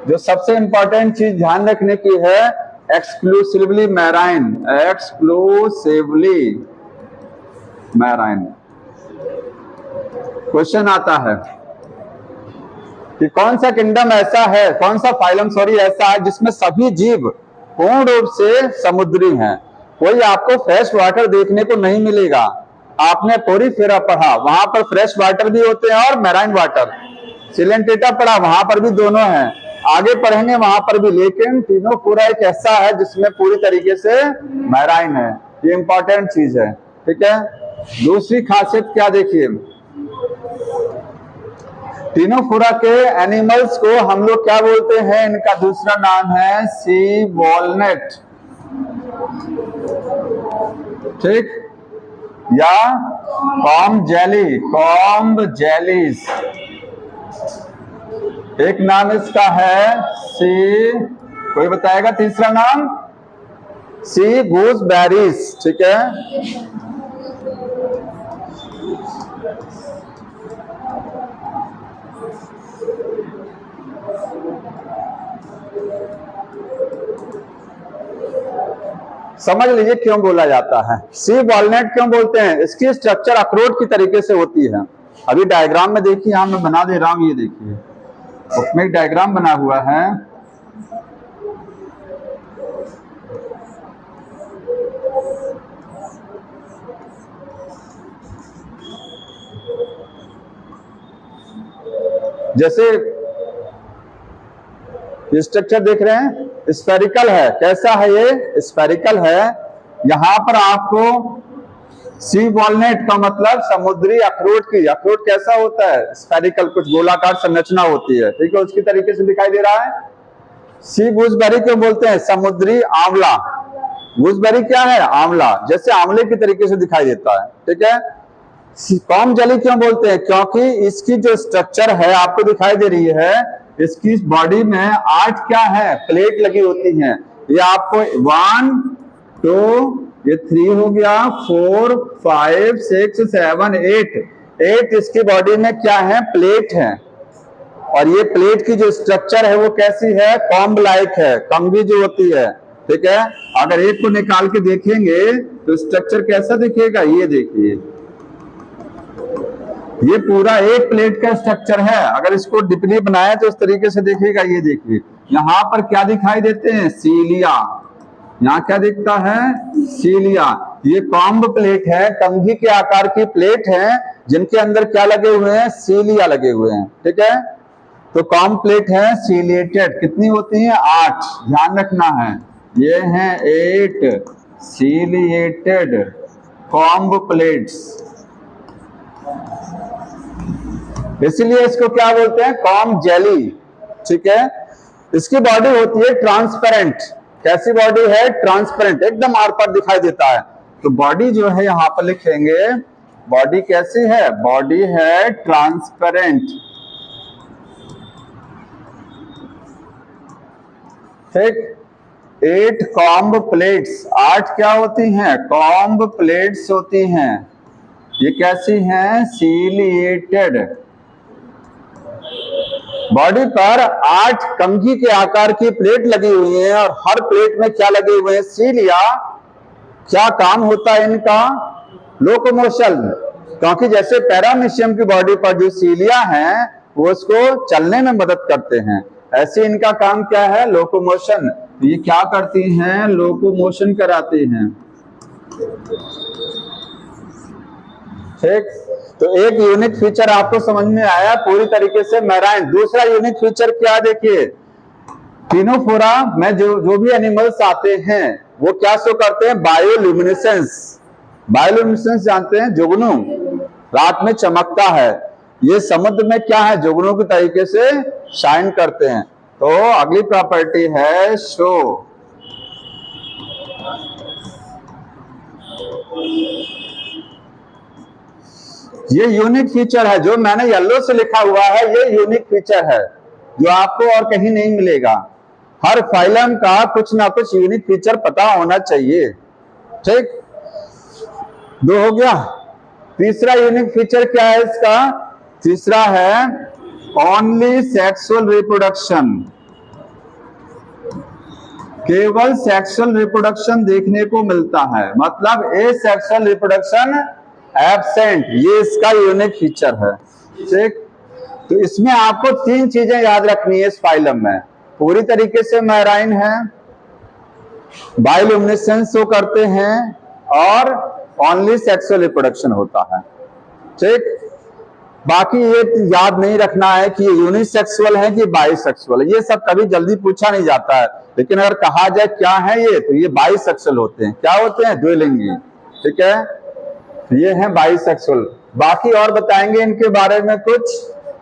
जो सबसे इंपॉर्टेंट चीज ध्यान रखने की है, exclusively marine, exclusively marine. Question आता है कि कौन सा किंगडम ऐसा है, कौन सा फाइलम ऐसा है जिसमें सभी जीव पूर्ण रूप से समुद्री हैं। कोई आपको फ्रेश वाटर देखने को नहीं मिलेगा। आपने पोरीफेरा पढ़ा, वहां पर फ्रेश वाटर भी होते हैं और मैराइन वाटर। सिलेंटेटा पढ़ा, वहां पर भी दोनों हैं। आगे पढ़ेंगे वहां पर भी, लेकिन तीनों पूरा एक ऐसा है जिसमें पूरी तरीके से मैराइन है। ये इंपॉर्टेंट चीज है, ठीक है। दूसरी खासियत क्या देखिए, तीनों पूरा के एनिमल्स को हम लोग क्या बोलते हैं, इनका दूसरा नाम है सी वॉलनट, ठीक, या कॉम्ब जेली, कॉम्ब जेलीज। एक नाम इसका है सी, कोई बताएगा तीसरा नाम? सी गूसबेरीज, ठीक है। समझ लीजिए क्यों बोला जाता है सी वॉलनट, क्यों बोलते हैं। इसकी स्ट्रक्चर अखरोट की तरीके से होती है। अभी डायग्राम में देखिए, यहां मैं बना दे रहा हूं, ये देखिए उसमें एक डायग्राम बना हुआ है। जैसे स्ट्रक्चर देख रहे हैं, स्फेरिकल है। कैसा है ये? स्फेरिकल है। यहां पर आपको सी वॉलनट का मतलब समुद्री अखरोट की, अखरोट कैसा होता है? स्फेरिकल, कुछ गोलाकार संरचना होती है, ठीक है, उसकी तरीके से दिखाई दे रहा है। सी गूसबेरी क्यों बोलते हैं? समुद्री आंवला। गूसबेरी क्या है? आंवला, जैसे आंवले की तरीके से दिखाई देता है, ठीक है। कॉम्ब जेली क्यों बोलते हैं? क्योंकि इसकी जो स्ट्रक्चर है आपको दिखाई दे रही है, इसकी बॉडी में 8 क्या है? प्लेट लगी होती हैं। ये आपको 1 2 ये 3 हो गया, 4 5 6 7 8 इसकी बॉडी में क्या है? प्लेट है। और ये प्लेट की जो स्ट्रक्चर है वो कैसी है? कॉम्ब लाइक है, कंघी जो होती है, ठीक है। अगर एक को निकाल के देखेंगे तो स्ट्रक्चर कैसा दिखेगा? ये देखिए, ये पूरा एक प्लेट का स्ट्रक्चर है। अगर इसको डिपली बनाए तो इस तरीके से दिखेगा। ये देखिए, यहां पर क्या दिखाई देते हैं? सीलिया। यहाँ क्या दिखता है? सीलिया। ये कॉम्ब प्लेट है, कंघी के आकार की प्लेट है, जिनके अंदर क्या लगे हुए हैं? सीलिया लगे हुए हैं, ठीक है। तो कॉम्ब प्लेट है सीलिएटेड। कितनी होती है? 8। ध्यान रखना है, ये है 8 सीलिएटेड कॉम्ब प्लेट्स। इसीलिए इसको क्या बोलते हैं? कॉम्ब जेली, ठीक है। इसकी बॉडी होती है ट्रांसपेरेंट। कैसी बॉडी है? ट्रांसपेरेंट, एकदम आर पार दिखाई देता है। तो बॉडी जो है यहां पर लिखेंगे, बॉडी कैसी है? बॉडी है ट्रांसपेरेंट, ठीक। 8 कॉम्ब प्लेट्स, 8 क्या होती हैं? कॉम्ब प्लेट्स होती हैं। ये कैसी हैं? सीलिएटेड। बॉडी पर 8 कंघी के आकार की प्लेट लगी हुई है, और हर प्लेट में क्या लगे हुए हैं? सीलिया। क्या काम होता है इनका? लोकोमोशन। क्योंकि जैसे पैरामीशियम की बॉडी पर जो सीलिया हैं वो उसको चलने में मदद करते हैं, ऐसे इनका काम क्या है? लोकोमोशन। ये क्या करती हैं? लोकोमोशन कराती हैं, ठीक। तो एक यूनिक फीचर आपको समझ में आया पूरी तरीके से मैराइन। दूसरा यूनिक फीचर क्या? देखिए, तीनों फोरा में जो भी एनिमल्स आते हैं वो क्या शो करते हैं? बायोल्यूमिनेसेंस। बायोल्यूमिनेसेंस जानते हैं? जुगनू रात में चमकता है। ये समुद्र में क्या है? जुगनू की तरीके से शाइन करते हैं। तो अगली प्रॉपर्टी है शो। ये यूनिक फीचर है, जो मैंने येलो से लिखा हुआ है, ये यूनिक फीचर है जो आपको और कहीं नहीं मिलेगा। हर फाइलम का कुछ ना कुछ यूनिक फीचर पता होना चाहिए, ठीक। 2 हो गया। तीसरा यूनिक फीचर क्या है इसका? तीसरा है ओनली सेक्सुअल रिप्रोडक्शन, केवल सेक्सुअल रिप्रोडक्शन देखने को मिलता है, मतलब ए सेक्सुअल रिप्रोडक्शन एब्सेंट, ये इसका यूनिक फीचर है। ठीक, तो इसमें आपको 3 चीजें याद रखनी है इस फाइलम में। पूरी तरीके से मैराइन है, बायोल्यूमिनेसेंस शो करते हैं और ओनली सेक्सुअल रिप्रोडक्शन होता है। ठीक, बाकी ये याद नहीं रखना है कि ये यूनिसेक्सुअल है कि बाइसेक्सुअल है, ये सब कभी जल्दी पूछा नहीं जाता है। लेकिन अगर कहा जाए क्या है ये, तो ये बाइसेक्सुअल होते हैं। क्या होते हैं? द्विलिंगी। ठीक है, ये है बाइसेक्सुअल। बाकी और बताएंगे इनके बारे में कुछ।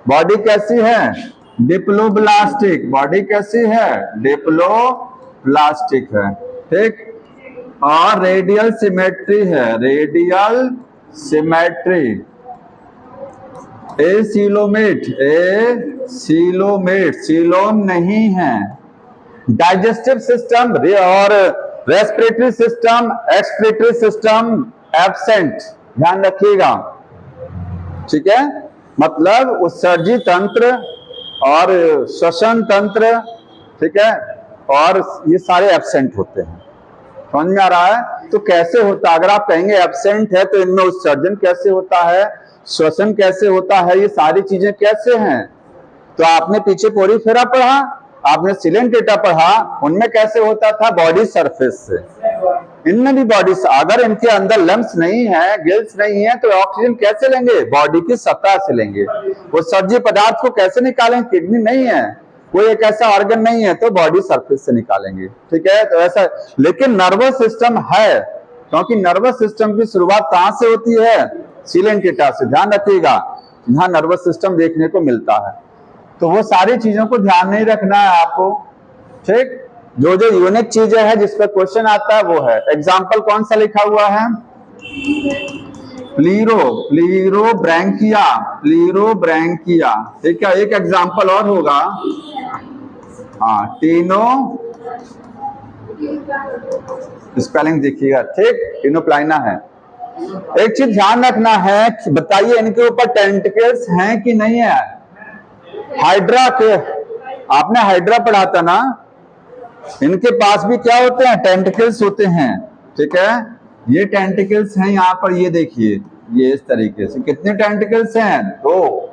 बॉडी कैसी है? डिप्लोब्लास्टिक। बॉडी कैसी है? डिप्लोब्लास्टिक है। ठीक, और रेडियल सिमेट्री है, रेडियल सिमेट्री। एसीलोमेट, एसीलोमेट, सीलोम नहीं है। डाइजेस्टिव सिस्टम और respiratory system, excretory system absent, ध्यान रखिएगा। ठीक है, मतलब उत्सर्जी तंत्र और श्वसन तंत्र, ठीक है, और ये सारे एब्सेंट होते हैं। समझ में आ रहा है? तो कैसे होता है, अगर आप कहेंगे एब्सेंट है तो इनमें उत्सर्जन कैसे होता है, श्वसन कैसे होता है, ये सारी चीजें कैसे हैं? तो आपने पीछे पोरीफेरा पढ़ा, आपने सिलेंटेटा पढ़ा, उनमें कैसे होता था? बॉडी सरफेस से। इनमें भी बॉडी, अगर इनके अंदर लम्स नहीं है, गिल्स नहीं है, तो ऑक्सीजन कैसे लेंगे? बॉडी की सतह से लेंगे। वो उत्सर्जी पदार्थ को कैसे निकालेंगे? किडनी नहीं है, कोई एक ऐसा ऑर्गन नहीं है, तो बॉडी सरफेस से निकालेंगे। ठीक है, तो ऐसा। लेकिन नर्वस सिस्टम है, क्योंकि नर्वस सिस्टम की शुरुआत कहां से होती है? सिलेंटेटा से। ध्यान रखिएगा, यहां नर्वस सिस्टम देखने को मिलता है। तो वो सारी चीजों को ध्यान नहीं रखना है आपको। ठीक, जो जो यूनिक चीजें हैं जिस पर क्वेश्चन आता है वो है। एग्जाम्पल कौन सा लिखा हुआ है? प्लीरो, प्लीरोब्रैंकिया, प्लीरोब्रैंकिया। ठीक है, एक एग्जाम्पल और होगा, हाँ, टीनो, स्पेलिंग देखिएगा। ठीक, टीनोप्लाइना है। एक चीज ध्यान रखना है, बताइए इनके ऊपर टेंटिकल्स हैं कि नहीं है? हाइड्रा के, आपने हाइड्रा पढ़ा था ना, इनके पास भी क्या होते हैं? टेंटिकल्स होते हैं। ठीक है, ये टेंटिकल्स हैं यहाँ पर, ये देखिए, ये इस तरीके से। कितने टेंटिकल्स हैं? 2।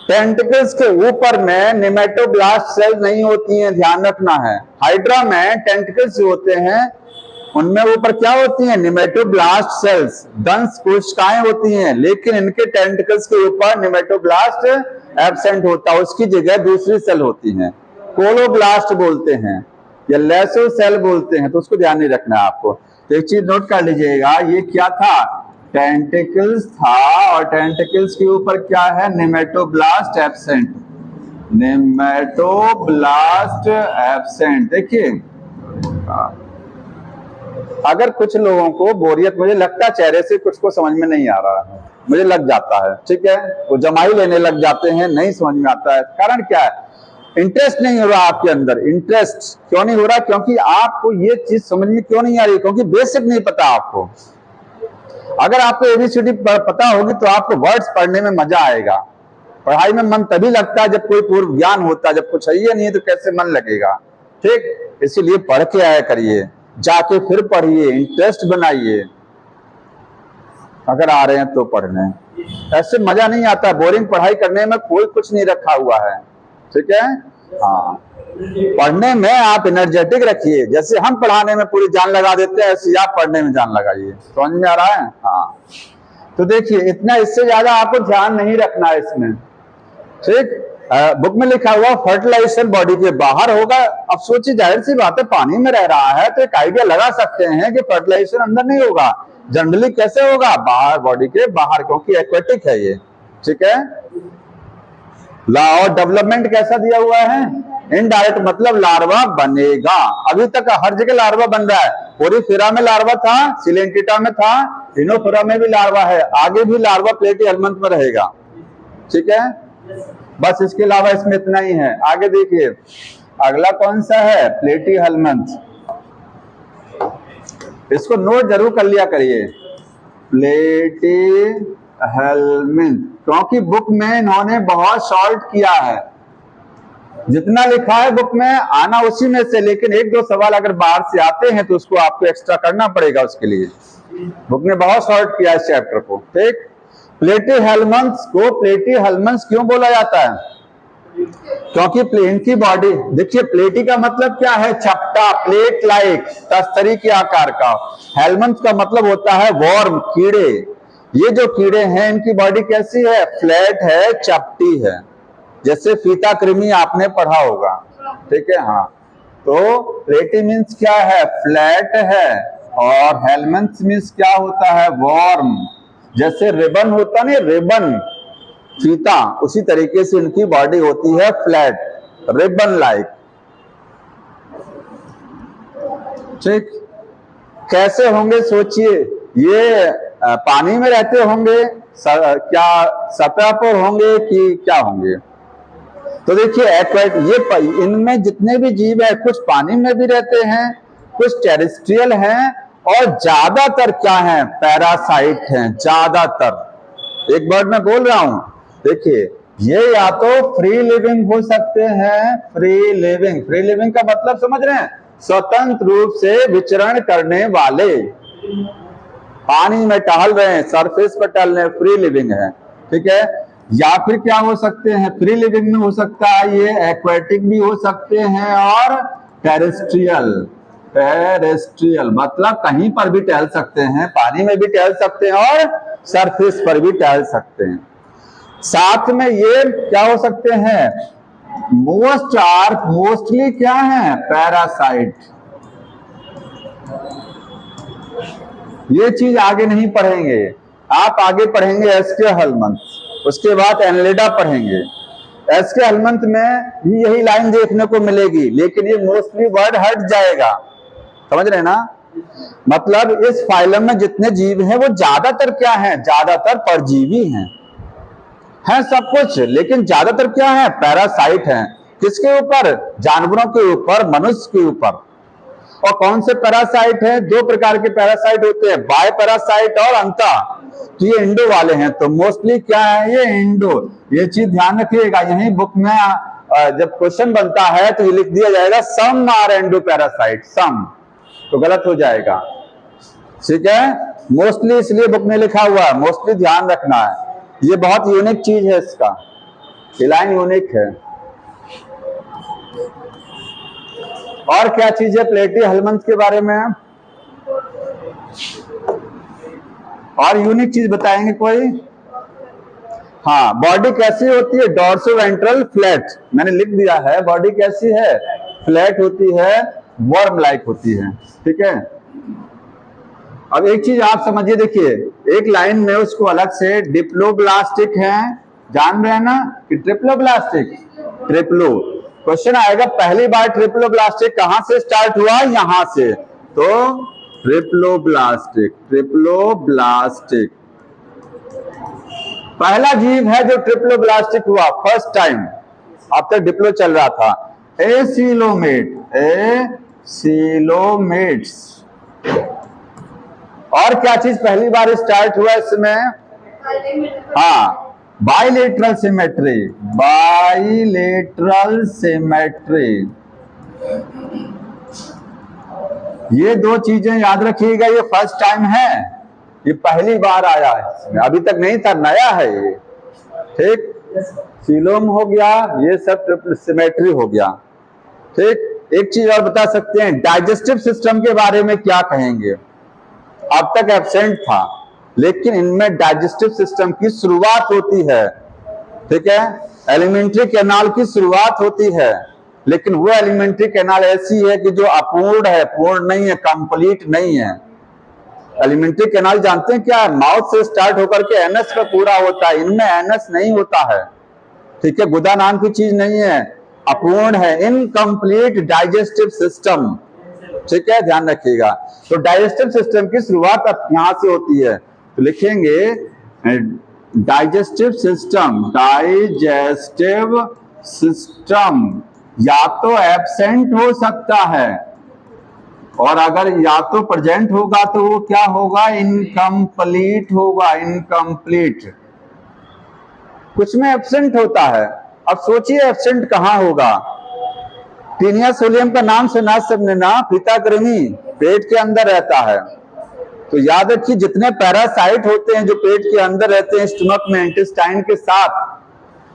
टेंटिकल्स के ऊपर में निमेटोब्लास्ट सेल नहीं होती हैं, ध्यान रखना है। हाइड्रा में टेंटिकल्स होते हैं, उनमें ऊपर क्या होती हैं? निमेटोब्लास्ट सेल्स, दंश कोशिकाएं होती हैं। लेकिन इनके टेंटिकल्स के ऊपर निमेटोब्लास्ट एब्सेंट होता है, उसकी जगह दूसरी सेल होती हैं, कोलोब्लास्ट बोलते हैं या लेसो सेल बोलते हैं। तो उसको ध्यान नहीं रखना है आपको। तो एक चीज नोट कर लीजिएगा, ये क्या था? टेंटिकल्स था, और टेंटिकल्स के ऊपर क्या है? Nematoblast absent, nematoblast absent. देखिए, अगर कुछ लोगों को बोरियत, मुझे लगता है चेहरे से कुछ को समझ में नहीं आ रहा है, मुझे लग जाता है। ठीक है, वो जमाई लेने लग जाते हैं, नहीं समझ में आता है। कारण क्या है? इंटरेस्ट नहीं हो रहा आपके अंदर। इंटरेस्ट क्यों नहीं हो रहा? क्योंकि आपको ये चीज समझ में क्यों नहीं आ रही? क्योंकि बेसिक नहीं पता आपको। अगर आपको एबीसीडी पता होगी तो आपको वर्ड्स पढ़ने में मजा आएगा। पढ़ाई में मन तभी लगता है जब कोई पूर्व ज्ञान होता है, जब कुछ है नहीं है तो कैसे मन लगेगा। ठीक, इसीलिए पढ़ के आया करिए, जाके फिर पढ़िए, इंटरेस्ट बनाइए। अगर आ रहे हैं तो पढ़ने, ऐसे मजा नहीं आता। बोरिंग पढ़ाई करने में कोई कुछ नहीं रखा हुआ है। ठीक है, हाँ, पढ़ने में आप एनर्जेटिक रखिए। जैसे हम पढ़ाने में पूरी जान लगा देते हैं, ऐसे आप पढ़ने में जान लगाइए। समझ में आ रहा है? हाँ, तो देखिए, इतना, इससे ज्यादा आपको ध्यान नहीं रखना है इसमें। ठीक, बुक में लिखा हुआ फर्टिलाइजेशन बॉडी के बाहर होगा। अब सोचिए, जाहिर सी बात है, पानी में रह रहा है तो एक आइडिया लगा सकते हैं कि फर्टिलाइजेशन अंदर नहीं होगा। जनरली कैसे होगा? बाहर, बॉडी के बाहर, क्योंकि एक्वेटिक है ये। ठीक है, और डेवलपमेंट कैसा दिया हुआ है? इनडायरेक्ट, मतलब लार्वा बनेगा। अभी तक हर जगह लार्वा बन रहा है। पोरीफेरा में लार्वा था, सिलेंटेटा में था, टिनोफोरा में भी लार्वा है, आगे भी लार्वा प्लेटीहेल्मिन्थ में रहेगा। ठीक है, बस इसके अलावा इसमें इतना ही है। आगे देखिए, अगला कौन सा है? प्लेटीहेल्मिन्थ। इसको नोट जरूर कर लिया करिए, प्लेटीहेल्मिन्थ। क्योंकि बुक में इन्होंने बहुत शॉर्ट किया है, जितना लिखा है बुक में आना उसी में से, लेकिन एक दो सवाल अगर बाहर से आते हैं तो उसको आपको एक्स्ट्रा करना पड़ेगा। उसके लिए बुक ने बहुत शॉर्ट किया इस चैप्टर को। ठीक, प्लेटीहेल्मंथ्स को प्लेटीहेल्मंथ्स क्यों बोला जाता है? क्योंकि प्लेन की बॉडी, देखिए प्लेटी का मतलब क्या है? चपटा, प्लेट लाइक, तस्तरी के आकार का। हेलमंथ का मतलब होता है वर्म, कीड़े। ये जो कीड़े हैं इनकी बॉडी कैसी है? फ्लैट है, चपटी है, जैसे फीता कृमि आपने पढ़ा होगा। ठीक है, हाँ। तो प्लेटी मीन्स क्या है? फ्लैट है, और हेलमंथ मीन्स क्या होता है? वर्म। जैसे रिबन होता नहीं, रिबन फीता, उसी तरीके से इनकी बॉडी होती है फ्लैट, रिबन लाइक। ठीक, कैसे होंगे सोचिए? ये पानी में रहते होंगे, क्या सतह पर होंगे कि क्या होंगे? तो देखिए एक्वाटिक, ये इनमें जितने भी जीव है कुछ पानी में भी रहते हैं, कुछ टेरेस्ट्रियल हैं, और ज्यादातर क्या है? पैरासाइट हैं ज्यादातर। एक वर्ड में बोल रहा हूं, देखिए ये या तो फ्री लिविंग हो सकते हैं, फ्री लिविंग का मतलब समझ रहे हैं? स्वतंत्र रूप से विचरण करने वाले, पानी में टहल रहे हैं, सरफेस पर टहल रहे हैं, फ्री लिविंग है। ठीक है, या फिर क्या हो सकते हैं? फ्री लिविंग में हो सकता है ये एक्वेटिक भी हो सकते हैं, और टेरेस्ट्रियल मतलब कहीं पर भी टहल सकते हैं, पानी में भी टहल सकते हैं और सरफेस पर भी टहल सकते हैं। साथ में ये क्या हो सकते हैं? मोस्टली क्या है? पैरासाइट। ये चीज आगे नहीं पढ़ेंगे, आप आगे पढ़ेंगे एसके हेलमंथ, उसके बाद एनलेडा पढ़ेंगे। एसके हेलमंथ में भी यही लाइन देखने को मिलेगी, लेकिन ये मोस्टली वर्ड हट जाएगा, समझ रहे हैं ना? मतलब इस फाइलम में जितने जीव हैं वो ज्यादातर क्या हैं? ज्यादातर परजीवी हैं सब कुछ, लेकिन ज्यादातर क्या है? पैरासाइट हैं। किसके ऊपर? जानवरों के ऊपर, मनुष्य के ऊपर। और कौन से पैरासाइट हैं? दो प्रकार के पैरासाइट होते हैं, बाय पैरासाइट और अंता। तो ये इंडो वाले हैं, तो मोस्टली क्या है? ये इंडो। ये चीज ध्यान रखिएगा, यही बुक में जब क्वेश्चन बनता है तो ये लिख दिया जाएगा सम आर एंडो पैरासाइट, सम, तो गलत हो जाएगा। ठीक है, मोस्टली इसलिए बुक में लिखा हुआ है, मोस्टली ध्यान रखना है। ये बहुत यूनिक चीज है, इसका लाइन यूनिक है। और क्या चीज है प्लेटीहेल्मंथ के बारे में? और यूनिक चीज बताएंगे कोई? हाँ, बॉडी कैसी होती है? डॉर्सोवेंट्रल फ्लैट, मैंने लिख दिया है। बॉडी कैसी है? फ्लैट होती है, वर्म लाइक होती है। ठीक है, अब एक चीज आप समझिए, देखिए एक लाइन में उसको अलग से डिप्लोब्लास्टिक है, जान रहे हैं ना कि ट्रिप्लोब्लास्टिक, ट्रिप्लो क्वेश्चन आएगा। पहली बार ट्रिप्लोब्लास्टिक कहां से स्टार्ट हुआ? यहां से, तो ट्रिप्लोब्लास्टिक पहला जीव है जो ट्रिप्लोब्लास्टिक हुआ फर्स्ट टाइम। अब तक डिप्लो चल रहा था। एसिलोमेट्स। और क्या चीज पहली बार स्टार्ट हुआ इसमें? हाँ, बाइलेटरल सिमेट्री। ये दो चीजें याद रखिएगा, ये फर्स्ट टाइम है, ये पहली बार आया है इसमें, अभी तक नहीं था, नया है ये। ठीक, सीलोम हो गया, ये सब ट्रिपल सिमेट्री हो गया। ठीक, एक चीज और बता सकते हैं, डाइजेस्टिव सिस्टम के बारे में क्या कहेंगे? अब तक एब्सेंट था, लेकिन इनमें डाइजेस्टिव सिस्टम की शुरुआत होती है। ठीक है, एलिमेंट्री कैनाल की शुरुआत होती है, लेकिन वो एलिमेंट्री कैनाल ऐसी है कि जो अपूर्ण है, पूर्ण नहीं है, कंप्लीट नहीं है। एलिमेंट्री कैनाल जानते हैं क्या है? माउथ से स्टार्ट होकर के एनस पे पूरा होता है, इनमें एनस नहीं होता है। ठीक है, गुदा नाम की चीज नहीं है, अपूर्ण है, इनकम्प्लीट डाइजेस्टिव सिस्टम। ठीक है, ध्यान रखिएगा। तो डाइजेस्टिव सिस्टम की शुरुआत अब यहां से होती है, तो लिखेंगे डाइजेस्टिव सिस्टम या तो एब्सेंट हो सकता है, और अगर या तो प्रेजेंट होगा तो वो क्या होगा? इनकम्प्लीट होगा, इनकम्प्लीट। कुछ में एब्सेंट होता है। अब सोचिए एब्सेंट कहाँ होगा। टीनिया सोलियम का नाम सुना सबने ना, फीताकृमि पेट के अंदर रहता है। तो याद रखिए जितने पैरासाइट होते हैं जो पेट के अंदर रहते हैं स्टमक में इंटेस्टाइन के साथ,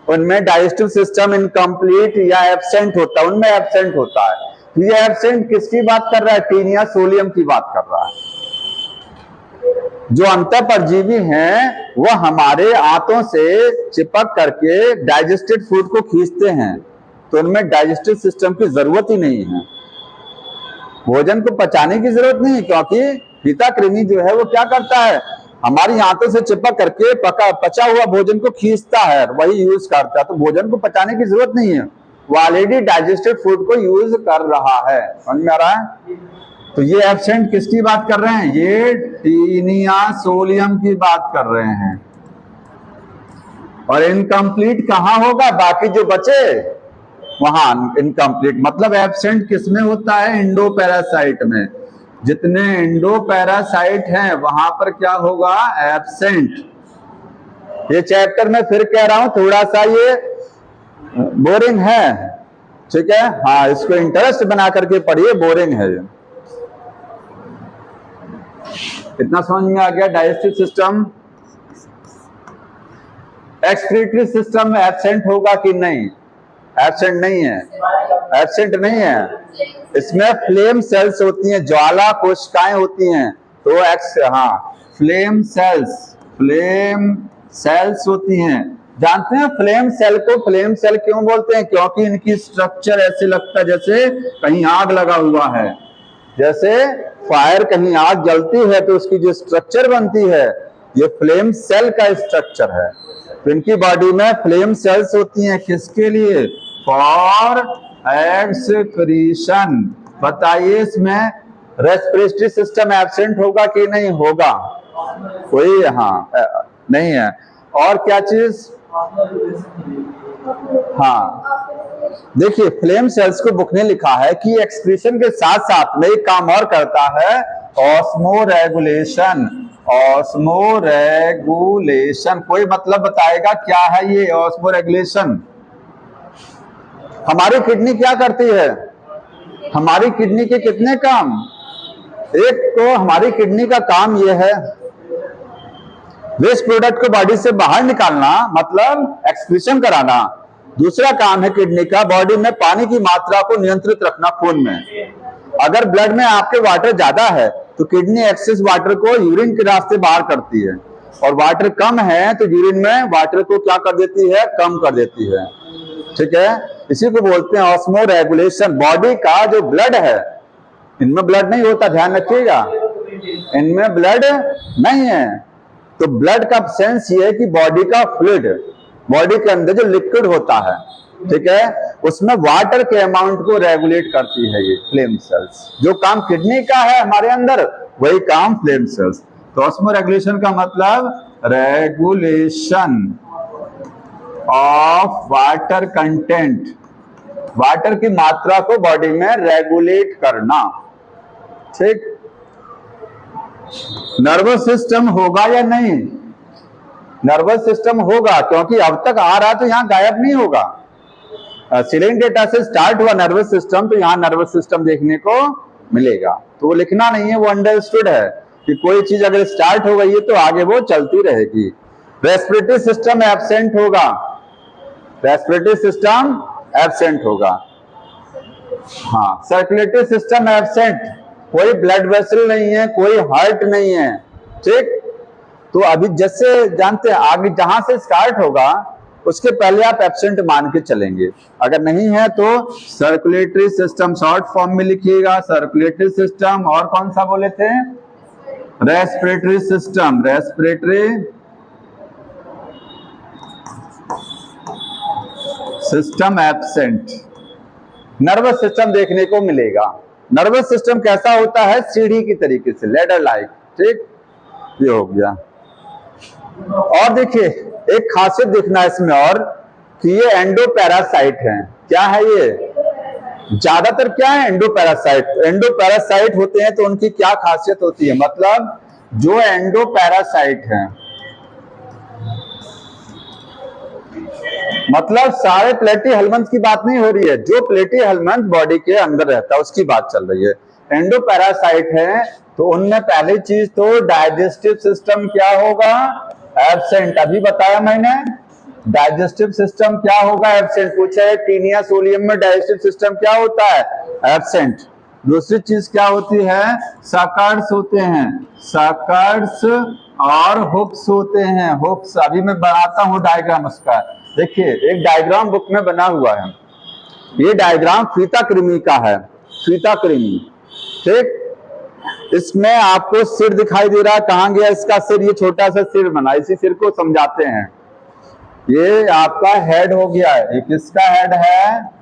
उनमें डाइजेस्टिव सिस्टम इनकम्प्लीट या एब्सेंट होता है, उनमें एब्सेंट होता है। ये एब्सेंट किसकी बात कर रहा है? टीनिया सोलियम की बात कर रहा है। जो अंतःपरजीवी हैं वो हमारे आंतों से चिपक करके डाइजेस्टेड फूड को खींचते हैं, तो उनमें डाइजेस्टिव सिस्टम की जरूरत ही नहीं है, भोजन को पचाने की जरूरत नहीं, क्योंकि फीताकृमि जो है वो क्या करता है, हमारी आंतों से चिपक करके पचा हुआ भोजन को खींचता है, वही यूज करता है। तो भोजन को पचाने की जरूरत नहीं है, वो ऑलरेडी डाइजेस्टेड फूड को यूज कर रहा है। समझ में आ रहा है? तो ये एब्सेंट किसकी बात कर रहे हैं? ये टीनिया सोलियम की बात कर रहे हैं। और इनकम्प्लीट कहां होगा? बाकी जो बचे वहां इनकम्प्लीट, मतलब एब्सेंट किसमें होता है? एंडोपैरासाइट में। जितने एंडोपैरासाइट हैं वहां पर क्या होगा? एब्सेंट। ये चैप्टर में फिर कह रहा हूं थोड़ा सा ये बोरिंग है, ठीक है? हाँ, इसको इंटरेस्ट बना करके पढ़िए, बोरिंग है ये। इतना समझ में आ गया? डाइजेस्टिव सिस्टम, एक्सक्रीटरी सिस्टम में एब्सेंट होगा कि नहीं? एब्सेंट नहीं है, एब्सेंट नहीं है। इसमें फ्लेम सेल्स होती हैं, ज्वाला कोशिकाएं होती हैं, तो फ्लेम सेल्स होती हैं। जानते हैं फ्लेम सेल को फ्लेम सेल क्यों बोलते हैं? क्योंकि इनकी स्ट्रक्चर ऐसे लगता है जैसे कहीं आग लगा हुआ है। जैसे फायर, कहीं आग जलती है तो उसकी जो स्ट्रक्चर बनती है, ये फ्लेम सेल का स्ट्रक्चर है। तो इनकी बॉडी में फ्लेम सेल्स होती हैं, किसके लिए? For excretion. बताइए इसमें रेस्पिरेटरी सिस्टम एब्सेंट होगा कि नहीं होगा? कोई नहीं है। और क्या चीज? देखिए फ्लेम सेल्स को बुक ने लिखा है कि एक्सक्रीशन के साथ साथ में एक काम और करता है, ऑस्मोरेगुलेशन। ऑस्मोरेगुलेशन, कोई मतलब बताएगा क्या है ये ऑस्मोरेगुलेशन? हमारी किडनी क्या करती है? हमारी किडनी के कितने काम? एक तो हमारी किडनी का काम यह है वेस्ट प्रोडक्ट को बॉडी से बाहर निकालना, मतलब एक्सक्रीशन कराना। दूसरा काम है किडनी का बॉडी में पानी की मात्रा को नियंत्रित रखना खून में। अगर ब्लड में आपके वाटर ज्यादा है तो किडनी एक्सेस वाटर को यूरिन के रास्ते बाहर करती है, और वाटर कम है तो यूरिन में वाटर को क्या कर देती है? कम कर देती है, ठीक है? इसी को बोलते हैं ऑस्मोरेगुलेशन। बॉडी का जो ब्लड है, इनमें ब्लड नहीं होता, ध्यान रखिएगा, इनमें ब्लड नहीं है। तो ब्लड का सेंस ये है कि बॉडी का फ्लूइड, बॉडी के अंदर जो लिक्विड होता है, ठीक है, उसमें वाटर के अमाउंट को रेगुलेट करती है ये फ्लेम सेल्स। जो काम किडनी का है हमारे अंदर, वही काम फ्लेम सेल्स। तो ऑस्मोरेगुलेशन का मतलब regulation of water content, water की मात्रा को बॉडी में रेगुलेट करना, ठीक? नर्वस सिस्टम होगा या नहीं? नर्वस सिस्टम होगा, क्योंकि अब तक आ रहा तो यहां गायब नहीं होगा। सिलेन डेटा से स्टार्ट हुआ नर्वस सिस्टम, तो यहां नर्वस सिस्टम देखने को मिलेगा। तो वो लिखना नहीं है, वो अंडरस्टूड है कि कोई चीज अगर स्टार्ट हो गई है तो आगे वो चलती रहेगी। रेस्पिरेटरी सिस्टम एब्सेंट होगा, रेस्पिरेटरी सिस्टम एब्सेंट होगा। सर्कुलेटरी सिस्टम एब्सेंट, कोई ब्लड वेसल नहीं है, कोई हार्ट नहीं है, ठीक? तो अभी जैसे जानते हैं आगे जहां से स्टार्ट होगा उसके पहले आप एब्सेंट मान के चलेंगे। अगर नहीं है तो सर्कुलेटरी सिस्टम शॉर्ट फॉर्म में लिखिएगा, सर्कुलेटरी सिस्टम। और कौन सा बोले थे? Respiratory system, respiratory system absent. Nervous system देखने को मिलेगा। नर्वस सिस्टम कैसा होता है? सीढ़ी की तरीके से, लेडर लाइक, ठीक? ये हो गया। और देखिए एक खासियत देखना इसमें और कि ये एंडोपैरासाइट हैं। क्या है ये? ज्यादातर क्या है? एंडोपैरासाइट। एंडोपैरासाइट होते हैं तो उनकी क्या खासियत होती है? मतलब जो एंडोपैरासाइट हैं मतलब सारे प्लेटीहेल्मिन्थ की बात नहीं हो रही है, जो प्लेटीहेल्मिन्थ बॉडी के अंदर रहता है उसकी बात चल रही है। एंडोपैरासाइट है तो उनमें पहली चीज तो डाइजेस्टिव सिस्टम क्या होगा, एब्सेंट। अभी बताया मैंने, डाइजेस्टिव सिस्टम क्या होगा, एब्सेंट। पूछा है टीनिया सोलियम में डाइजेस्टिव सिस्टम क्या होता है, एब्सेंट। दूसरी चीज क्या होती है, सकर्स होते हैं, सकर्स और हुक्स होते हैं, हुक्स। अभी मैं बनाता हूं डायग्राम उसका, देखिए एक डायग्राम बुक में बना हुआ है। ये डायग्राम फीता कृमि का है, फीता कृमि, ठीक। इसमें आपको सिर दिखाई दे रहा है, कहां गया इसका सिर, ये छोटा सा सिर बना, इसी सिर को समझाते हैं। ये आपका हेड हो गया है, ये किसका हेड है,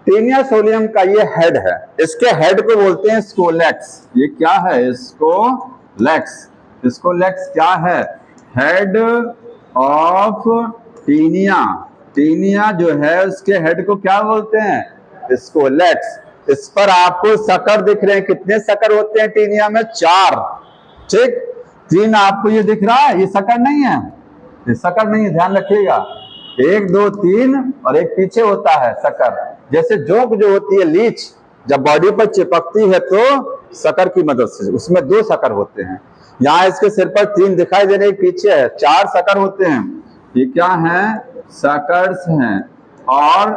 टीनिया सोलियम का ये हेड है, इसके हेड को बोलते हैं स्कोलेक्स। ये क्या है, स्कोलेक्स। स्कोलेक्स क्या है, हेड ऑफ टीनिया। टीनिया जो है उसके हेड को क्या बोलते हैं, स्कोलेक्स। इस पर आपको सकर दिख रहे हैं, कितने सकर होते हैं टीनिया में, 4, ठीक। 3 आपको ये दिख रहा है, ये सकर नहीं है, ये सकर नहीं है, ध्यान रखिएगा। 1 2 3 और एक पीछे होता है सकर। जैसे जोंक जो होती है, लीच, जब बॉडी पर चिपकती है तो सकर की मदद से, उसमें 2 सकर होते हैं। यहाँ इसके सिर पर 3 दिखाई दे रहे, पीछे है, 4 सकर होते हैं। ये क्या है, सकर्स हैं। और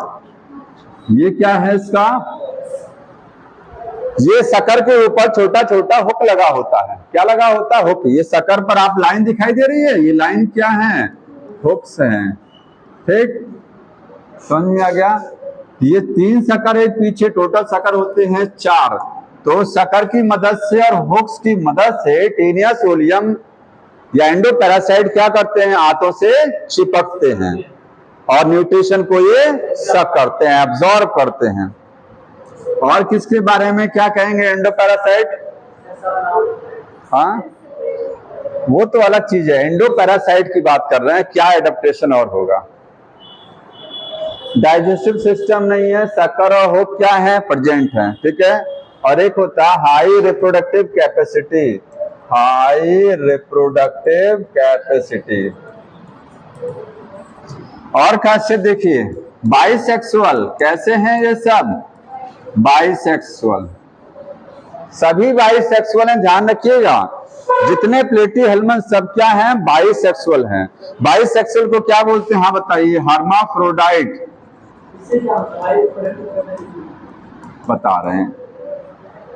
ये क्या है इसका, ये सकर के ऊपर छोटा छोटा हुक लगा होता है। क्या लगा होता है, हुक। ये सकर पर आप लाइन दिखाई दे रही है, ये लाइन क्या है, हुक्स हैं, ठीक। समझ में आ गया। ये 3 सकर, एक पीछे, टोटल सकर होते हैं 4। तो सकर की मदद से और हुक्स की मदद से टीनिया सोलियम या एंडोपैरासाइट क्या करते हैं, आंतों से चिपकते हैं और न्यूट्रिशन को ये सक करते हैं, एब्जॉर्ब करते हैं। और किसके बारे में क्या कहेंगे, एंडोपैरासाइट, हाँ वो तो अलग चीज है, एंडोपैरासाइट की बात कर रहे हैं, क्या एडेप्टेशन और होगा। डाइजेस्टिव सिस्टम नहीं है, सकर और हुक क्या है, प्रेजेंट है, ठीक है। और एक होता है high reproductive capacity, high reproductive capacity. और खासियत देखिए, बाइसेक्सुअल, कैसे हैं ये सब, बाइसेक्सुअल, सभी बाइसेक्सुअल हैं, ध्यान रखिएगा। जितने प्लेटीहेल्मिन्थ सब क्या हैं, बाइसेक्सुअल हैं। बाइसेक्सुअल को क्या बोलते हैं, हाँ बताइए, हर्माफ्रोडाइट बता रहे हैं।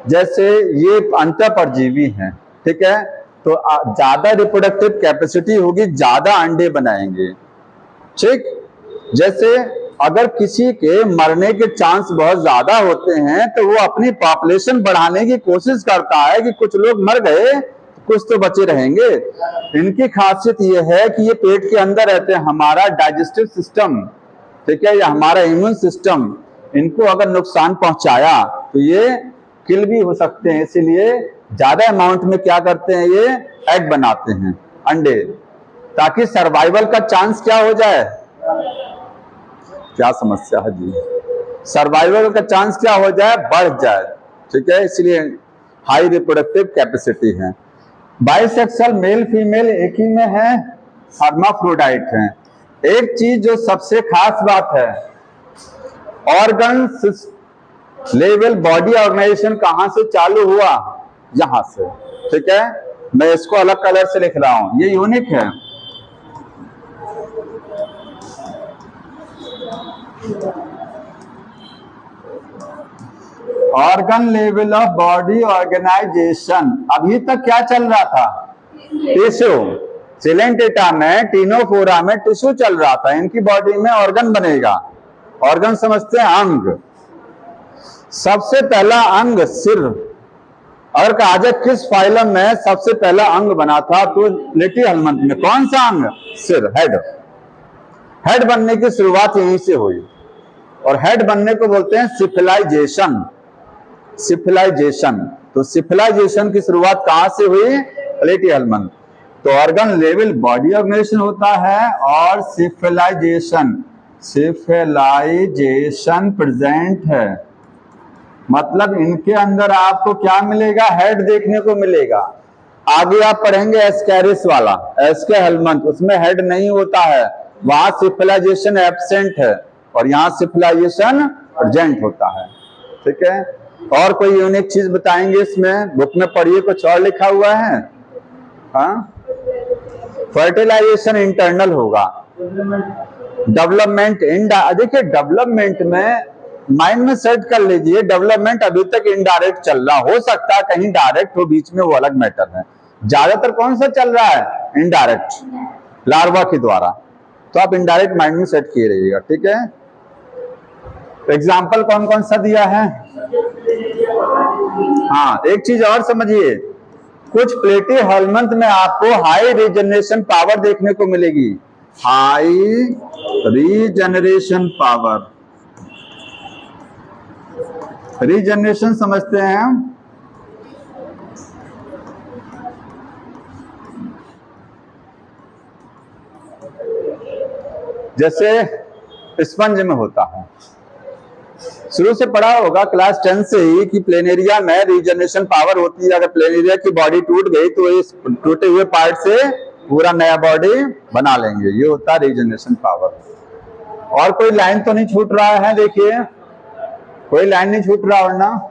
जैसे ये अंतःपरजीवी हैं, ठीक है, तो ज्यादा रिप्रोडक्टिव कैपेसिटी होगी, ज्यादा अंडे बनाएंगे, ठीक। जैसे अगर किसी के मरने के चांस बहुत ज्यादा होते हैं तो वो अपनी पॉपुलेशन बढ़ाने की कोशिश करता है कि कुछ लोग मर गए कुछ तो बचे रहेंगे। इनकी खासियत ये है कि ये पेट के अंदर रहते हैं। हमारा डाइजेस्टिव सिस्टम, ठीक है, या हमारा इम्यून सिस्टम इनको अगर नुकसान पहुंचाया तो ये किल भी हो सकते हैं। इसीलिए ज्यादा अमाउंट में क्या करते हैं, ये एग बनाते हैं, अंडे, ताकि सर्वाइवल का चांस क्या हो जाए, क्या समस्या है जी, सर्वाइवल का चांस क्या हो जाए, बढ़ जाए, ठीक है। इसलिए हाई रिप्रोडक्टिव कैपेसिटी है। बाइसेक्सुअल मेल फीमेल एक ही में है, हर्माफ्रोडाइट हैं। एक चीज जो सबसे खास बात है, ऑर्गन लेवल बॉडी ऑर्गेनाइजेशन कहां से चालू हुआ, यहां से, ठीक है। मैं इसको अलग कलर से लिख रहा हूं, ये यूनिक है। Organ level of body organisation, अभी तक क्या चल रहा था, टिश्यू। सिलेंटेटा में, टिनोफोरा में टिश्यू चल रहा था, इनकी बॉडी में ऑर्गन बनेगा। ऑर्गन समझते हैं अंग। सबसे पहला अंग सिर। अगर कहा जाए किस फाइलम में सबसे पहला अंग बना था तो प्लेटीहेल्मिन्थ में कौन सा अंग, सिर, हेड। हेड बनने की शुरुआत यहीं से हुई और हेड बनने को बोलते हैं सिफिलाइजेशन, सिफिलाइजेशन। तो सिफिलाइजेशन की शुरुआत कहां से हुई, प्लेटीहेल्मिन्थ। तो ऑर्गन लेवल बॉडी ऑर्गेनाइजेशन होता है और सिफिलाइजेशन प्रेजेंट है। मतलब इनके अंदर आपको क्या मिलेगा, हेड देखने को मिलेगा। आगे आप पढ़ेंगे एस्कैरिस वाला, एस्के हेलमंथ, उसमें हेड नहीं होता है, वहां सिफिलाइजेशन एब्सेंट है और यहाँ सिफिलाइजेशन प्रेजेंट होता है। ठीक है, और कोई यूनिक चीज बताएंगे इसमें, बुक में पढ़िए कुछ और लिखा हुआ है। हाँ, फर्टिलाइजेशन इंटरनल होगा, डेवलपमेंट देखिए डेवलपमेंट में माइंड में सेट कर लीजिए, डेवलपमेंट अभी तक इनडायरेक्ट चल रहा, हो सकता है कहीं डायरेक्ट हो बीच में, वो अलग मैटर है। ज्यादातर कौन सा चल रहा है, इनडायरेक्ट, लार्वा के द्वारा। तो आप इनडायरेक्ट माइंड में सेट किए रहिएगा। ठीक है, एग्जाम्पल कौन कौन सा दिया है। हाँ, एक चीज और समझिए, कुछ प्लेटी हेलमंथ में आपको हाई रीजनरेशन पावर देखने को मिलेगी, हाई रीजनरेशन पावर। रीजनरेशन समझते हैं हम, जैसे स्पंज में होता है, शुरू से पढ़ा होगा क्लास 10 से ही कि प्लेनेरिया में रीजनरेशन पावर होती है। अगर प्लेनेरिया की बॉडी टूट गई तो इस टूटे हुए पार्ट से पूरा नया बॉडी बना लेंगे, ये होता है रीजनरेशन पावर। और कोई लाइन तो नहीं छूट रहा है, देखिए कोई लाइन नहीं छूट रहा, वरना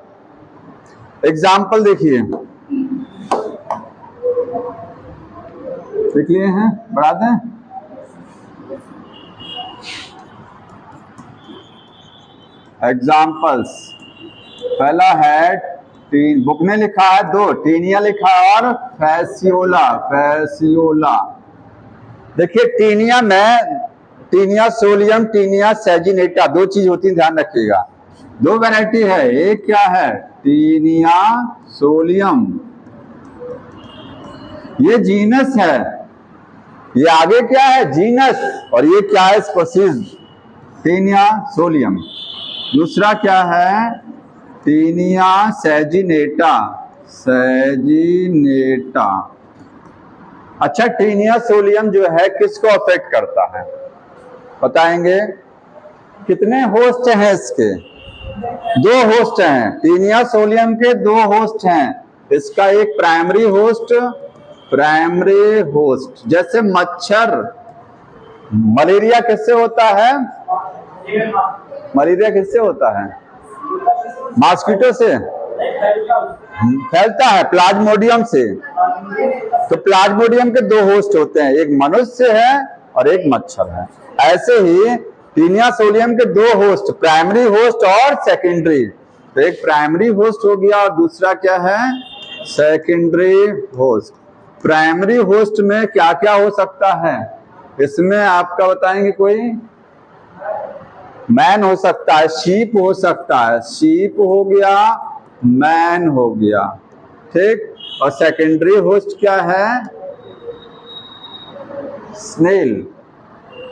एग्जाम्पल देखिए, लिख लिए हैं, बढ़ा दें। एग्जाम्पल्स, पहला है बुक ने लिखा है दो, टीनिया लिखा है और फैसियोला। फैसियोला देखिए, टीनिया में टीनिया सोलियम, टीनिया सैजिनेटा, दो चीज होती है, ध्यान रखिएगा। दो वैरायटी है, एक क्या है, टीनिया सोलियम, ये जीनस है, ये आगे क्या है, जीनस, और ये क्या है, स्पीशीज, टीनिया सोलियम। दूसरा क्या है, टीनिया सैजिनेटा। सैजिनेटा, अच्छा, टीनिया सोलियम जो है किसको अफेक्ट करता है बताएंगे। कितने होस्ट हैं इसके, दो होस्ट हैं, टीनिया सोलियम के दो होस्ट हैं। इसका एक प्राइमरी होस्ट, जैसे मच्छर, मलेरिया किससे होता है, मलेरिया किससे होता है, मॉस्किटो से फैलता है, प्लाज्मोडियम से। तो प्लाज्मोडियम के दो होस्ट होते हैं, एक मनुष्य है और एक मच्छर है। ऐसे ही टीनिया सोलियम के दो होस्ट, प्राइमरी होस्ट और सेकेंडरी। तो एक प्राइमरी होस्ट हो गया और दूसरा क्या है, सेकेंडरी होस्ट। प्राइमरी होस्ट में क्या क्या हो सकता है, इसमें आपका बताएंगे, कोई मैन हो सकता है, शीप हो सकता है, शीप हो गया, मैन हो गया, ठीक। और सेकेंडरी होस्ट क्या है, स्नेल,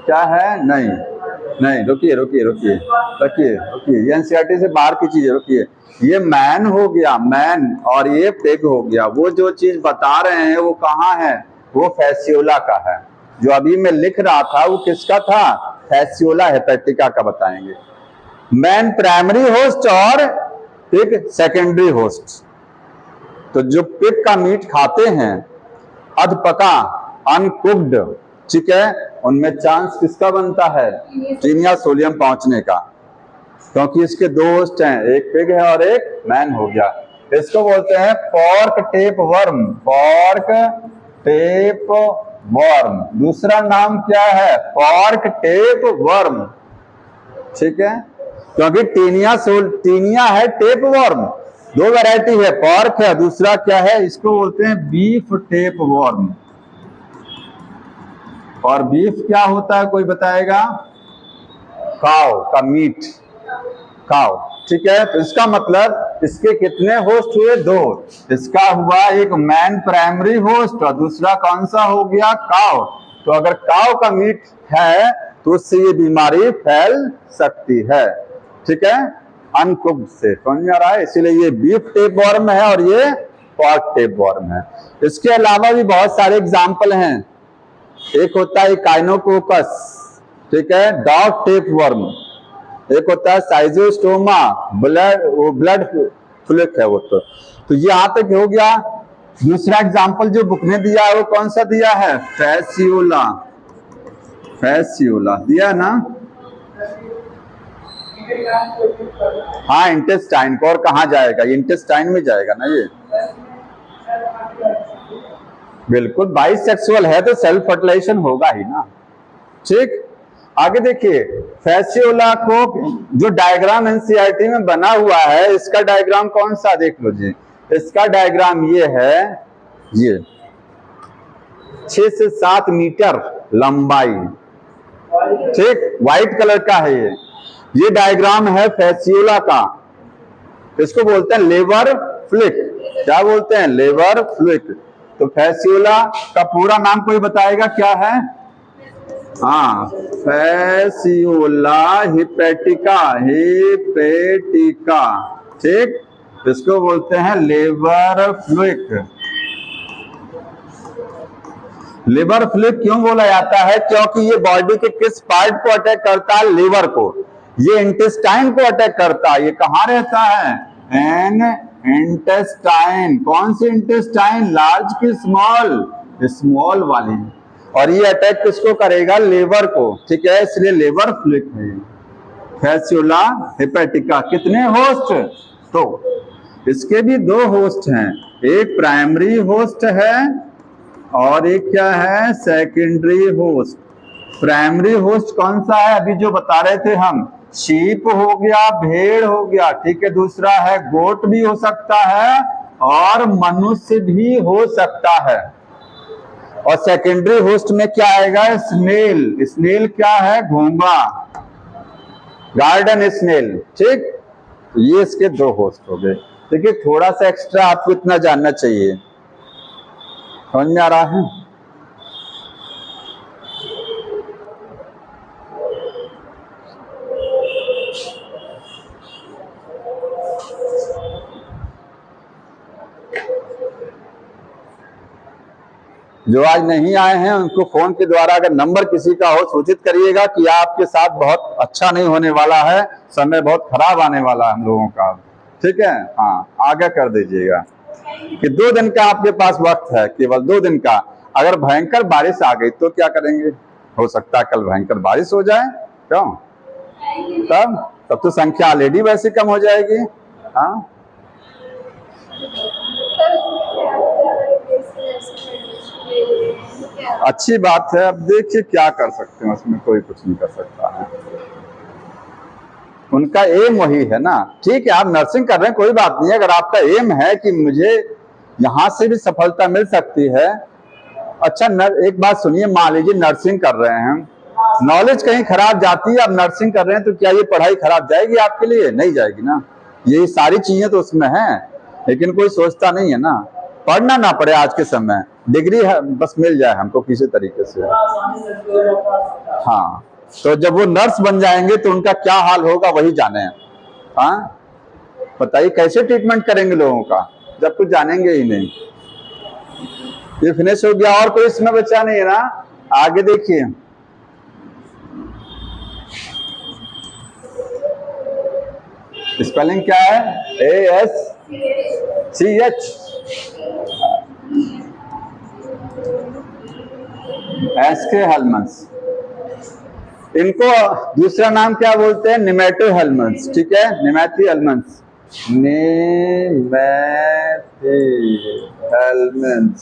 क्या है, नहीं रुकिए, ये एनसीईआरटी से बाहर की चीज है, रुकिए। ये मैन हो गया, मैन, और ये पिग हो गया। वो जो चीज बता रहे हैं वो कहाँ है, वो फैसियोला का है। जो अभी मैं लिख रहा था वो किसका था, फैसियोला हेपेटिका का बताएंगे। मैन प्राइमरी होस्ट और पिग सेकेंडरी होस्ट। तो जो पिग का मीट खाते हैं, अधपका, अनकुक्ड, ठीक है, उनमें चांस किसका बनता है, टीनिया सोलियम पहुंचने का, क्योंकि इसके दो होस्ट हैं, एक पिग है और एक मैन हो गया। इसको बोलते हैं pork tape worm. Pork tape worm, दूसरा नाम क्या है, पॉर्क टेप वर्म, ठीक है, क्योंकि टीनिया है, टेप वर्म, दो वैरायटी है, पॉर्क है, दूसरा क्या है, इसको बोलते हैं बीफ टेप वर्म। और बीफ क्या होता है, कोई बताएगा, काव का मीट, काव, ठीक है। तो इसका मतलब इसके कितने होस्ट हुए, दो। इसका हुआ एक मैन प्राइमरी होस्ट और दूसरा कौन सा हो गया, काव। तो अगर काव का मीट है तो उससे ये बीमारी फैल सकती है, ठीक है, अनकुक्ड से, समझ में आ रहा है। इसीलिए ये बीफ टेप वर्म है और ये फॉर्क टेप वर्म है। इसके अलावा भी बहुत सारे एग्जाम्पल हैं। एक होता है काइनोकोकस, ठीक है, डॉग टेप वर्म। एक होता है साइजोस्टोमा, ब्लड फ्लूक है वो। तो ये यहां तक हो गया। दूसरा एग्जाम्पल जो बुक ने दिया है वो कौन सा दिया है? फैसियोला, फैसियोला दिया ना। हाँ, इंटेस्टाइन को, और कहाँ जाएगा? इंटेस्टाइन में जाएगा ना ये। बिल्कुल, बाइसेक्सुअल है तो सेल्फ फर्टिलाइजेशन होगा ही ना। ठीक, आगे देखिए, फैसियोला को जो डायग्राम एनसीईआरटी में बना हुआ है, इसका डायग्राम कौन सा देख लो जी। इसका डायग्राम ये है, ये 6 से 7 मीटर लंबाई, ठीक, व्हाइट कलर का है ये डायग्राम है फैसियोला का। इसको बोलते हैं लेबर फ्लिक। क्या बोलते हैं? Labour flick. तो फैसियोला का पूरा नाम कोई बताएगा क्या है? हाँ, फैसियोला हिपैटिका, हिपैटिका, ठीक, इसको बोलते हैं लेबर फ्लिक। लिवर फ्लिक क्यों बोला जाता है? क्योंकि ये बॉडी के किस पार्ट को अटैक करता है? लिवर को। ये इंटेस्टाइन को अटैक करता है। ये कहां रहता है? An intestine. कौन सी इंटेस्टाइन? लार्ज की स्मॉल? स्मॉल वाली। और ये अटैक किसको करेगा? लिवर को, ठीक है, इसलिए लिवर फ्लिक है फैसियोला हिपैटिका। कितने होस्ट? तो इसके भी 2 होस्ट हैं, एक प्राइमरी होस्ट है और एक क्या है? Secondary host. प्राइमरी होस्ट कौन सा है? अभी जो बता रहे थे हम, शीप हो गया, भेड़ हो गया, ठीक है, दूसरा है गोट भी हो सकता है और मनुष्य भी हो सकता है। और सेकेंडरी होस्ट में क्या आएगा? स्नेल। स्नेल क्या है? घोंगा, गार्डन स्नेल, ठीक। तो ये इसके 2 होस्ट हो गए। देखिए, थोड़ा सा एक्स्ट्रा आपको इतना जानना चाहिए। समझ में आ रहा है? जो आज नहीं आए हैं उनको फोन के द्वारा अगर नंबर किसी का हो सूचित करिएगा कि आपके साथ बहुत अच्छा नहीं होने वाला है, समय बहुत खराब आने वाला है हम लोगों का, ठीक है। हाँ, आगे कर दीजिएगा कि 2 दिन का आपके पास वक्त है, केवल 2 दिन का। अगर भयंकर बारिश आ गई तो क्या करेंगे? हो सकता है कल भयंकर बारिश हो जाए। क्यों? तब तो संख्या ऑलरेडी वैसे कम हो जाएगी। हाँ, अच्छी बात है। अब देखिए क्या कर सकते हैं, उसमें कोई कुछ नहीं कर सकता है। उनका एम वही है ना। ठीक है, आप नर्सिंग कर रहे हैं, कोई बात नहीं। अगर आपका एम है कि मुझे यहां से भी सफलता मिल सकती है, अच्छा, एक बात सुनिए, मान लीजिए नर्सिंग कर रहे हैं, नॉलेज कहीं खराब जाती है, आप नर्सिंग कर रहे हैं, तो क्या ये पढ़ाई खराब जाएगी आपके लिए? नहीं जाएगी ना। ये सारी चीजें तो उसमें हैं, लेकिन कोई सोचता नहीं है ना। पढ़ना ना पड़े आज के समय, डिग्री है बस मिल जाए हमको किसी तरीके से। हाँ, तो जब वो नर्स बन जाएंगे तो उनका क्या हाल होगा वही जाने। हाँ, बताइए कैसे ट्रीटमेंट करेंगे लोगों का, जब कुछ जानेंगे ही नहीं। ये फिनिश हो गया, और कोई इसमें बचा नहीं है ना। आगे देखिए, स्पेलिंग क्या है? ASCH, एस्के हेलमंस। इनको दूसरा नाम क्या बोलते हैं? निमेटो हेलमंस, ठीक है, निमेथी हेलमंस, निमेथी हेलमंस।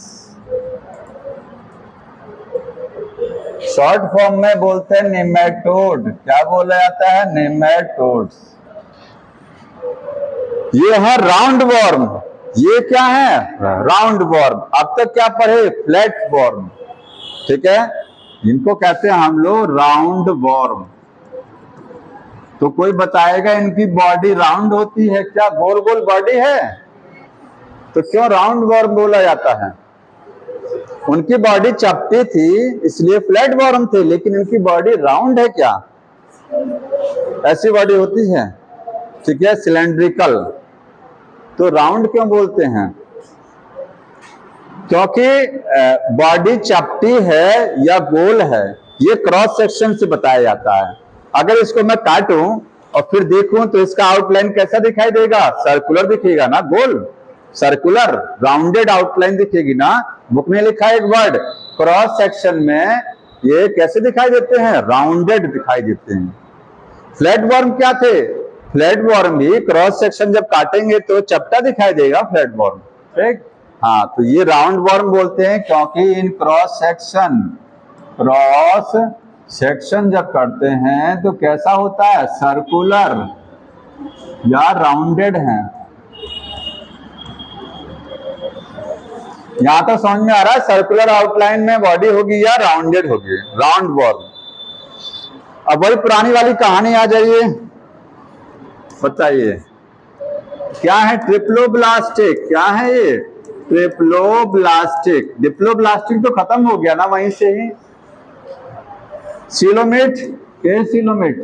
शॉर्ट फॉर्म में बोलते हैं निमेटोड। क्या बोला जाता है? निमेटोड्स। ये है राउंड वॉर्म। ये क्या है? Round warm. अब तक क्या पढ़े? फ्लैट वॉर्म, ठीक है, इनको कहते हैं हम लोग राउंड वॉर्म। तो कोई बताएगा इनकी बॉडी राउंड होती है क्या? गोल गोल बॉडी है, तो क्यों राउंड वॉर्म बोला जाता है? उनकी बॉडी चपटी थी इसलिए फ्लैट वॉर्म थे, लेकिन इनकी बॉडी राउंड है क्या? ऐसी बॉडी होती है, ठीक है, सिलेंड्रिकल। तो राउंड क्यों बोलते हैं? क्योंकि बॉडी चपटी है या गोल है ये क्रॉस सेक्शन से बताया जाता है। अगर इसको मैं काटूं और फिर देखूं तो इसका आउटलाइन कैसा दिखाई देगा? सर्कुलर दिखेगा ना, गोल, सर्कुलर राउंडेड आउटलाइन दिखेगी ना। बुक में लिखा है एक वर्ड, क्रॉस सेक्शन में ये कैसे दिखाई देते हैं? राउंडेड दिखाई देते हैं। फ्लैट वर्म क्या थे? फ्लैट वर्म भी क्रॉस सेक्शन जब काटेंगे तो चपटा दिखाई देगा फ्लैट वर्म, ठीक। हाँ, तो ये राउंड वर्म बोलते हैं क्योंकि इन क्रॉस सेक्शन जब करते हैं तो कैसा होता है? सर्कुलर या राउंडेड है। यहां तो समझ में आ रहा है सर्कुलर आउटलाइन में बॉडी होगी या राउंडेड होगी, राउंड वर्म। अब वही पुरानी वाली कहानी आ जाइए, बताइए क्या है? ट्रिप्लोब्लास्टिक। क्या है ये? ट्रिप्लोब्लास्टिक। डिप्लोब्लास्टिक तो खत्म हो गया ना वहीं से ही। सीलोमेट, के सीलोमेट,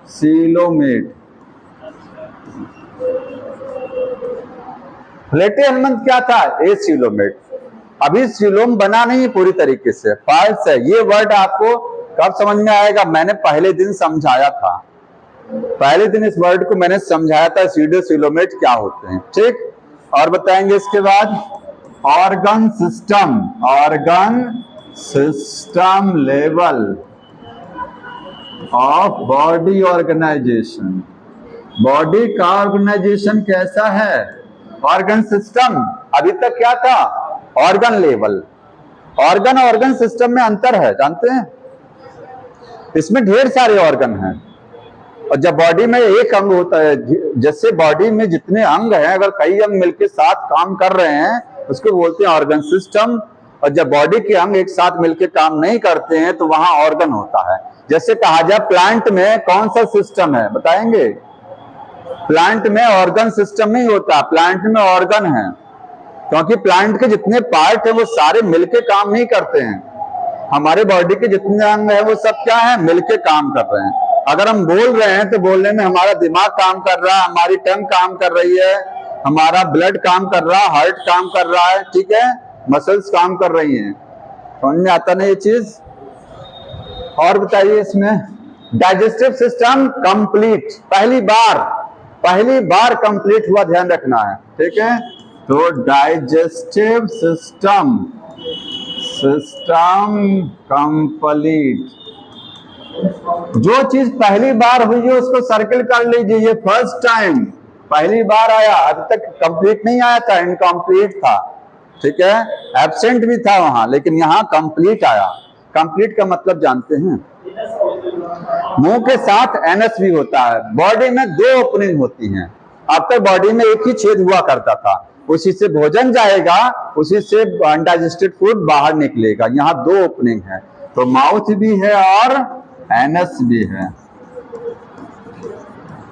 सीलोमेट। फ्लैटी हेलमिंथ क्या था? ए सीलोमेट। अभी सीलोम बना नहीं पूरी तरीके से, फाल्स है। ये वर्ड आपको कब समझ में आएगा? मैंने पहले दिन समझाया था, पहले दिन इस वर्ड को मैंने समझाया था, सीडो सीलोमेट क्या होते हैं, ठीक। और बताएंगे इसके बाद organ system level of body organisation. Body का ऑर्गेनाइजेशन कैसा है? Organ system. अभी तक क्या था? Organ level. ऑर्गन सिस्टम में अंतर है, जानते हैं? इसमें ढेर सारे ऑर्गन हैं और जब बॉडी में एक अंग होता है, जैसे बॉडी में जितने अंग हैं अगर कई अंग मिलकर साथ काम कर रहे हैं उसको बोलते हैं ऑर्गन सिस्टम। और जब बॉडी के अंग एक साथ मिलकर काम नहीं करते हैं तो वहां ऑर्गन होता है। जैसे कहा जाए प्लांट में कौन सा सिस्टम है, बताएंगे? प्लांट में ऑर्गन सिस्टम नहीं होता, प्लांट में ऑर्गन है, क्योंकि प्लांट के जितने पार्ट हैं वो सारे मिलके काम नहीं करते हैं। हमारे बॉडी के जितने अंग हैं वो सब क्या है? मिलके काम कर रहे हैं। अगर हम बोल रहे हैं तो बोलने में हमारा दिमाग काम कर रहा है, हमारी टंग काम कर रही है, हमारा ब्लड काम कर रहा है, हार्ट काम कर रहा है, ठीक है, मसल्स काम कर रही हैं। समझ में आता ना ये चीज? और बताइए इसमें डाइजेस्टिव सिस्टम कंप्लीट, पहली बार कंप्लीट हुआ, ध्यान रखना है, ठीक है। तो डाइजेस्टिव सिस्टम कंप्लीट। जो चीज पहली बार हुई है उसको सर्किल कर लीजिए, ये फर्स्ट टाइम, पहली बार आया। अभी तक कंप्लीट नहीं आया था, इनकम्प्लीट था, ठीक है, एब्सेंट भी था वहां, लेकिन यहाँ कंप्लीट आया। कंप्लीट का मतलब जानते हैं? मुंह के साथ एनस भी होता है। बॉडी में 2 ओपनिंग होती हैं। अब तक बॉडी में एक ही छेद हुआ करता था, उसी से भोजन जाएगा, उसी से अनडाइजेस्टेड फूड बाहर निकलेगा। यहाँ 2 ओपनिंग है, तो माउथ भी है और एनस भी है,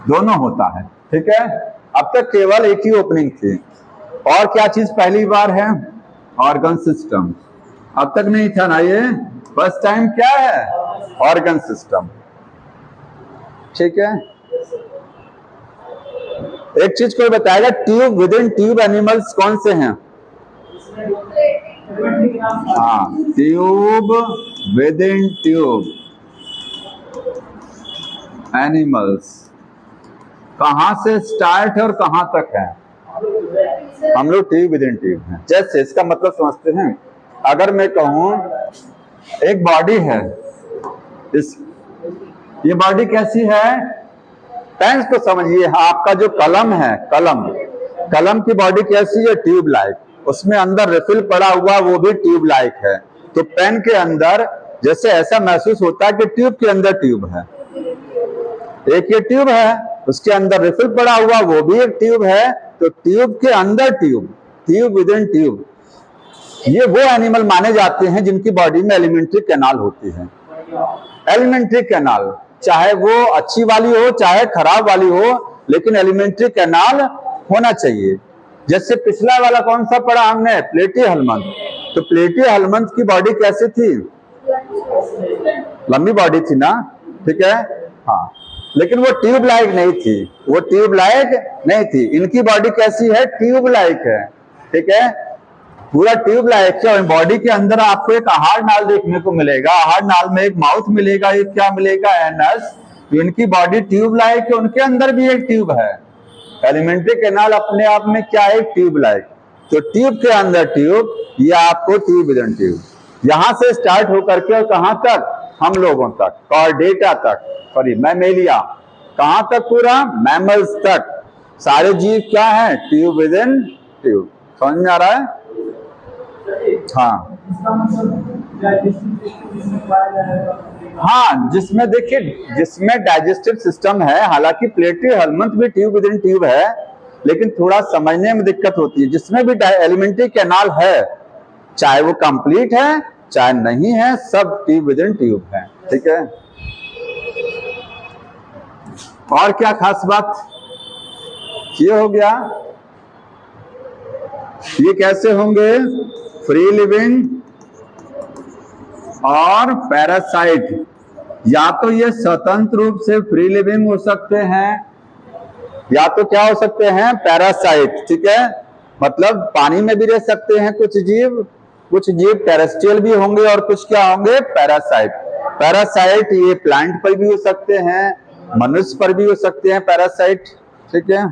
दोनों होता है, ठीक है। अब तक केवल एक ही ओपनिंग थी। और क्या चीज पहली बार है? Organ system. अब तक नहीं था ना, ये फर्स्ट टाइम क्या है? ऑर्गन सिस्टम, ठीक है। एक चीज कोई बताएगा, tube with in tube animals कौन से हैं? हाँ, tube with in tube animals कहां से स्टार्ट है और कहां तक है? हम लोग ट्यूब विद इन ट्यूब हैं। जैसे इसका मतलब समझते हैं, अगर मैं कहूं एक बॉडी है, ये बॉडी कैसी है? पेन को समझिए, आपका जो कलम है, कलम की बॉडी कैसी है? Tube like. उसमें अंदर रिफिल पड़ा हुआ, वो भी ट्यूब लाइक है। तो पेन के अंदर जैसे ऐसा महसूस होता है कि ट्यूब के अंदर ट्यूब है। एक ये ट्यूब है, उसके अंदर रिफिल पड़ा हुआ, वो भी एक ट्यूब है। तो ट्यूब के अंदर ट्यूब विद इन ट्यूब। ये वो एनिमल माने जाते हैं जिनकी बॉडी में एलिमेंट्री कैनाल होती है। एलिमेंट्री कैनाल, चाहे वो अच्छी वाली हो चाहे खराब वाली हो, लेकिन एलिमेंट्री कैनाल होना चाहिए। जैसे पिछला वाला कौन सा पढ़ा हमने? प्लेटी हेलमिंथ। तो प्लेटी हेलमिंथ की बॉडी कैसी थी? लंबी बॉडी थी ना, ठीक है। हाँ, लेकिन वो ट्यूब लाइक नहीं थी, वो ट्यूब लाइक नहीं थी। इनकी बॉडी कैसी है? ट्यूब लाइक है, ठीक है, पूरा ट्यूब लाइक है। और बॉडी के अंदर आपको एक आहार नाल देखने को मिलेगा, आहार नाल में एक माउथ मिलेगा, एक क्या मिलेगा? एनस। तो इनकी बॉडी ट्यूब लाइक है, उनके अंदर भी एक ट्यूब है। एलिमेंट्री कैनाल अपने आप में क्या है? Tube like. तो ट्यूब के अंदर ट्यूब, ये आपको ट्यूब विद इन ट्यूब, यहां से स्टार्ट होकर के और कहां तक? हम लोगों तक, कॉर्डेटा तक, सॉरी मैमेलिया, कहां तक? पूरा मैमल्स तक। सारे जीव क्या है? Tube with in tube. समझ में आ रहा है? हाँ हाँ, जिसमें देखिए, जिसमें डाइजेस्टिव सिस्टम है, हालांकि प्लेटरी हेलमिंथ भी ट्यूब विद इन ट्यूब है, लेकिन थोड़ा समझने में दिक्कत होती है। जिसमें भी एलिमेंट्री कैनाल है, चाहे वो कंप्लीट है चाहे नहीं है, सब ट्यूब विद इन ट्यूब है, ठीक है। और क्या खास बात? ये हो गया। ये कैसे होंगे? फ्री लिविंग और पैरासाइट। या तो ये स्वतंत्र रूप से फ्री लिविंग हो सकते हैं, या तो क्या हो सकते हैं? पैरासाइट, ठीक है, मतलब पानी में भी रह सकते हैं कुछ जीव टेरेस्ट्रियल भी होंगे, और कुछ क्या होंगे? पैरासाइट। पैरासाइट ये प्लांट पर भी हो सकते हैं, मनुष्य पर भी हो सकते हैं पैरासाइट, ठीक है।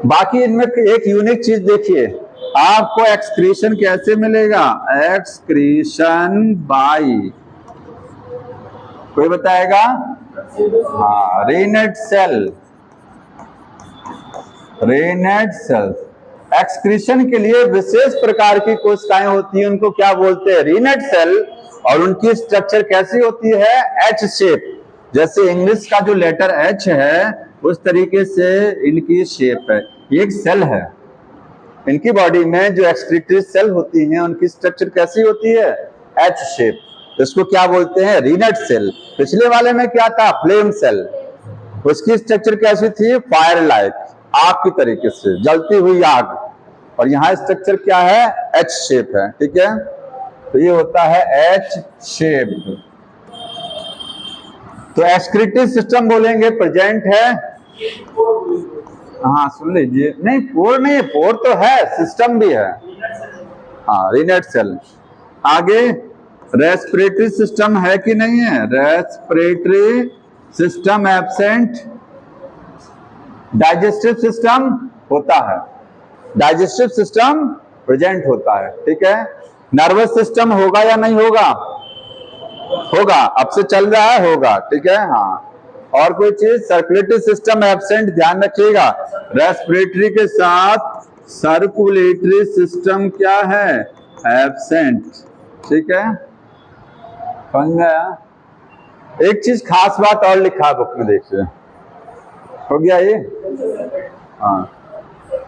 बाकी इनमें एक यूनिक चीज देखिए, आपको एक्सक्रीशन कैसे मिलेगा? एक्सक्रीशन बाय, कोई बताएगा? हाँ, renette cell. Renette cell excretion के लिए विशेष प्रकार की कोशिकाएं होती हैं, उनको क्या बोलते हैं? Renette cell. और उनकी स्ट्रक्चर कैसी होती है? H shape. जैसे इंग्लिश का जो लेटर एच है, उस तरीके से इनकी शेप है। एक सेल है, इनकी बॉडी में जो एक्सक्रीटरी सेल होती हैं, उनकी स्ट्रक्चर कैसी होती है? H shape. इसको क्या बोलते हैं? Renette cell. पिछले वाले में क्या था? Flame cell. उसकी स्ट्रक्चर कैसी थी? फायर लाइक, आग की तरीके से, जलती हुई आग। और यहाँ स्ट्रक्चर क्या है? एच शेप है, ठीक है। तो ये होता है एच शेप। तो एक्सक्रीटरी सिस्टम बोलेंगे प्रेजेंट है। हाँ सुन लीजिए, नहीं पोर नहीं है, पोर तो है, सिस्टम भी है। हाँ, रेनेट सेल। आगे रेस्पिरेटरी सिस्टम है कि नहीं है? Respiratory system absent. Digestive system होता है, डाइजेस्टिव सिस्टम प्रेजेंट होता है, ठीक है। नर्वस सिस्टम होगा या नहीं होगा? होगा, अब से चल रहा है, होगा, ठीक है। हाँ, और कोई चीज? सर्कुलेटरी सिस्टम एब्सेंट, ध्यान रखिएगा। रेस्पिरेटरी के साथ सर्कुलेटरी सिस्टम क्या है? एब्सेंट, ठीक है। समझ में आया? एक चीज खास बात और लिखा है बुक में, देखिए, हो गया ये। हाँ,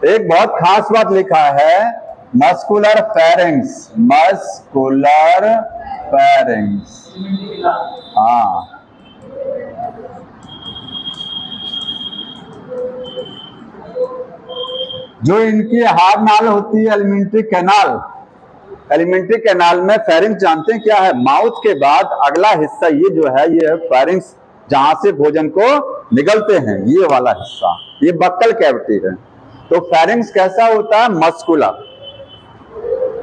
एक बहुत खास बात लिखा है, मस्कुलर फेरिंग्स। मस्कुलर फेरिंग्स, हाँ, जो इनकी हार्ड नाल होती है, एलिमेंट्री कैनाल। एलिमेंट्री कैनाल में फेरिंग्स जानते हैं क्या है? माउथ के बाद अगला हिस्सा ये जो है, ये है फेरिंग्स, जहां से भोजन को निगलते हैं, ये वाला हिस्सा, ये बक्कल कैविटी है। तो फेरिंग्स कैसा होता है? मस्कुलर।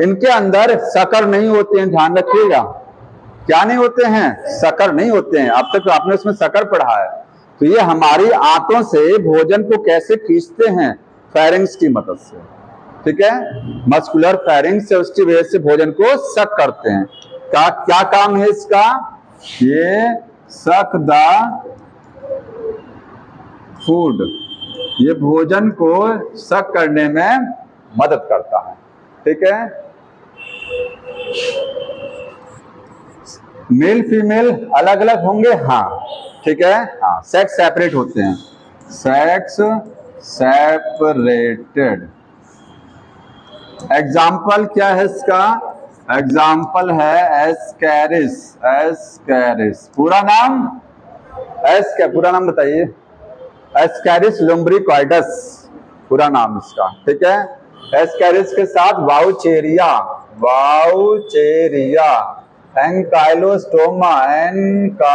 इनके अंदर शकर नहीं होते हैं, ध्यान रखिएगा। क्या नहीं होते हैं? शकर नहीं होते हैं। अब तक तो आपने उसमें शकर पढ़ा है। तो ये हमारी आंतों से भोजन को कैसे खींचते हैं? फेरिंग्स की मदद से, ठीक है। मस्कुलर फेरिंग्स से, उसकी वजह से भोजन को सक करते हैं। क्या काम है इसका? ये सक द फूड, ये भोजन को सक करने में मदद करता है, ठीक है। मेल फीमेल अलग अलग होंगे, हाँ, ठीक है। हाँ, सेक्स सेपरेट होते हैं, सेक्स सेपरेटेड। एग्जाम्पल क्या है इसका? एग्जाम्पल है एस्कैरिस। एस्कैरिस पूरा नाम? पूरा नाम बताइए। एस्कैरिस लुम्ब्रिकॉइडस, पूरा नाम इसका, ठीक है। एस्कैरिस के साथ वाउचेरिया। वाउचेरिया एंकाइलोस्टोमा, एंकाइलोस्टोमा,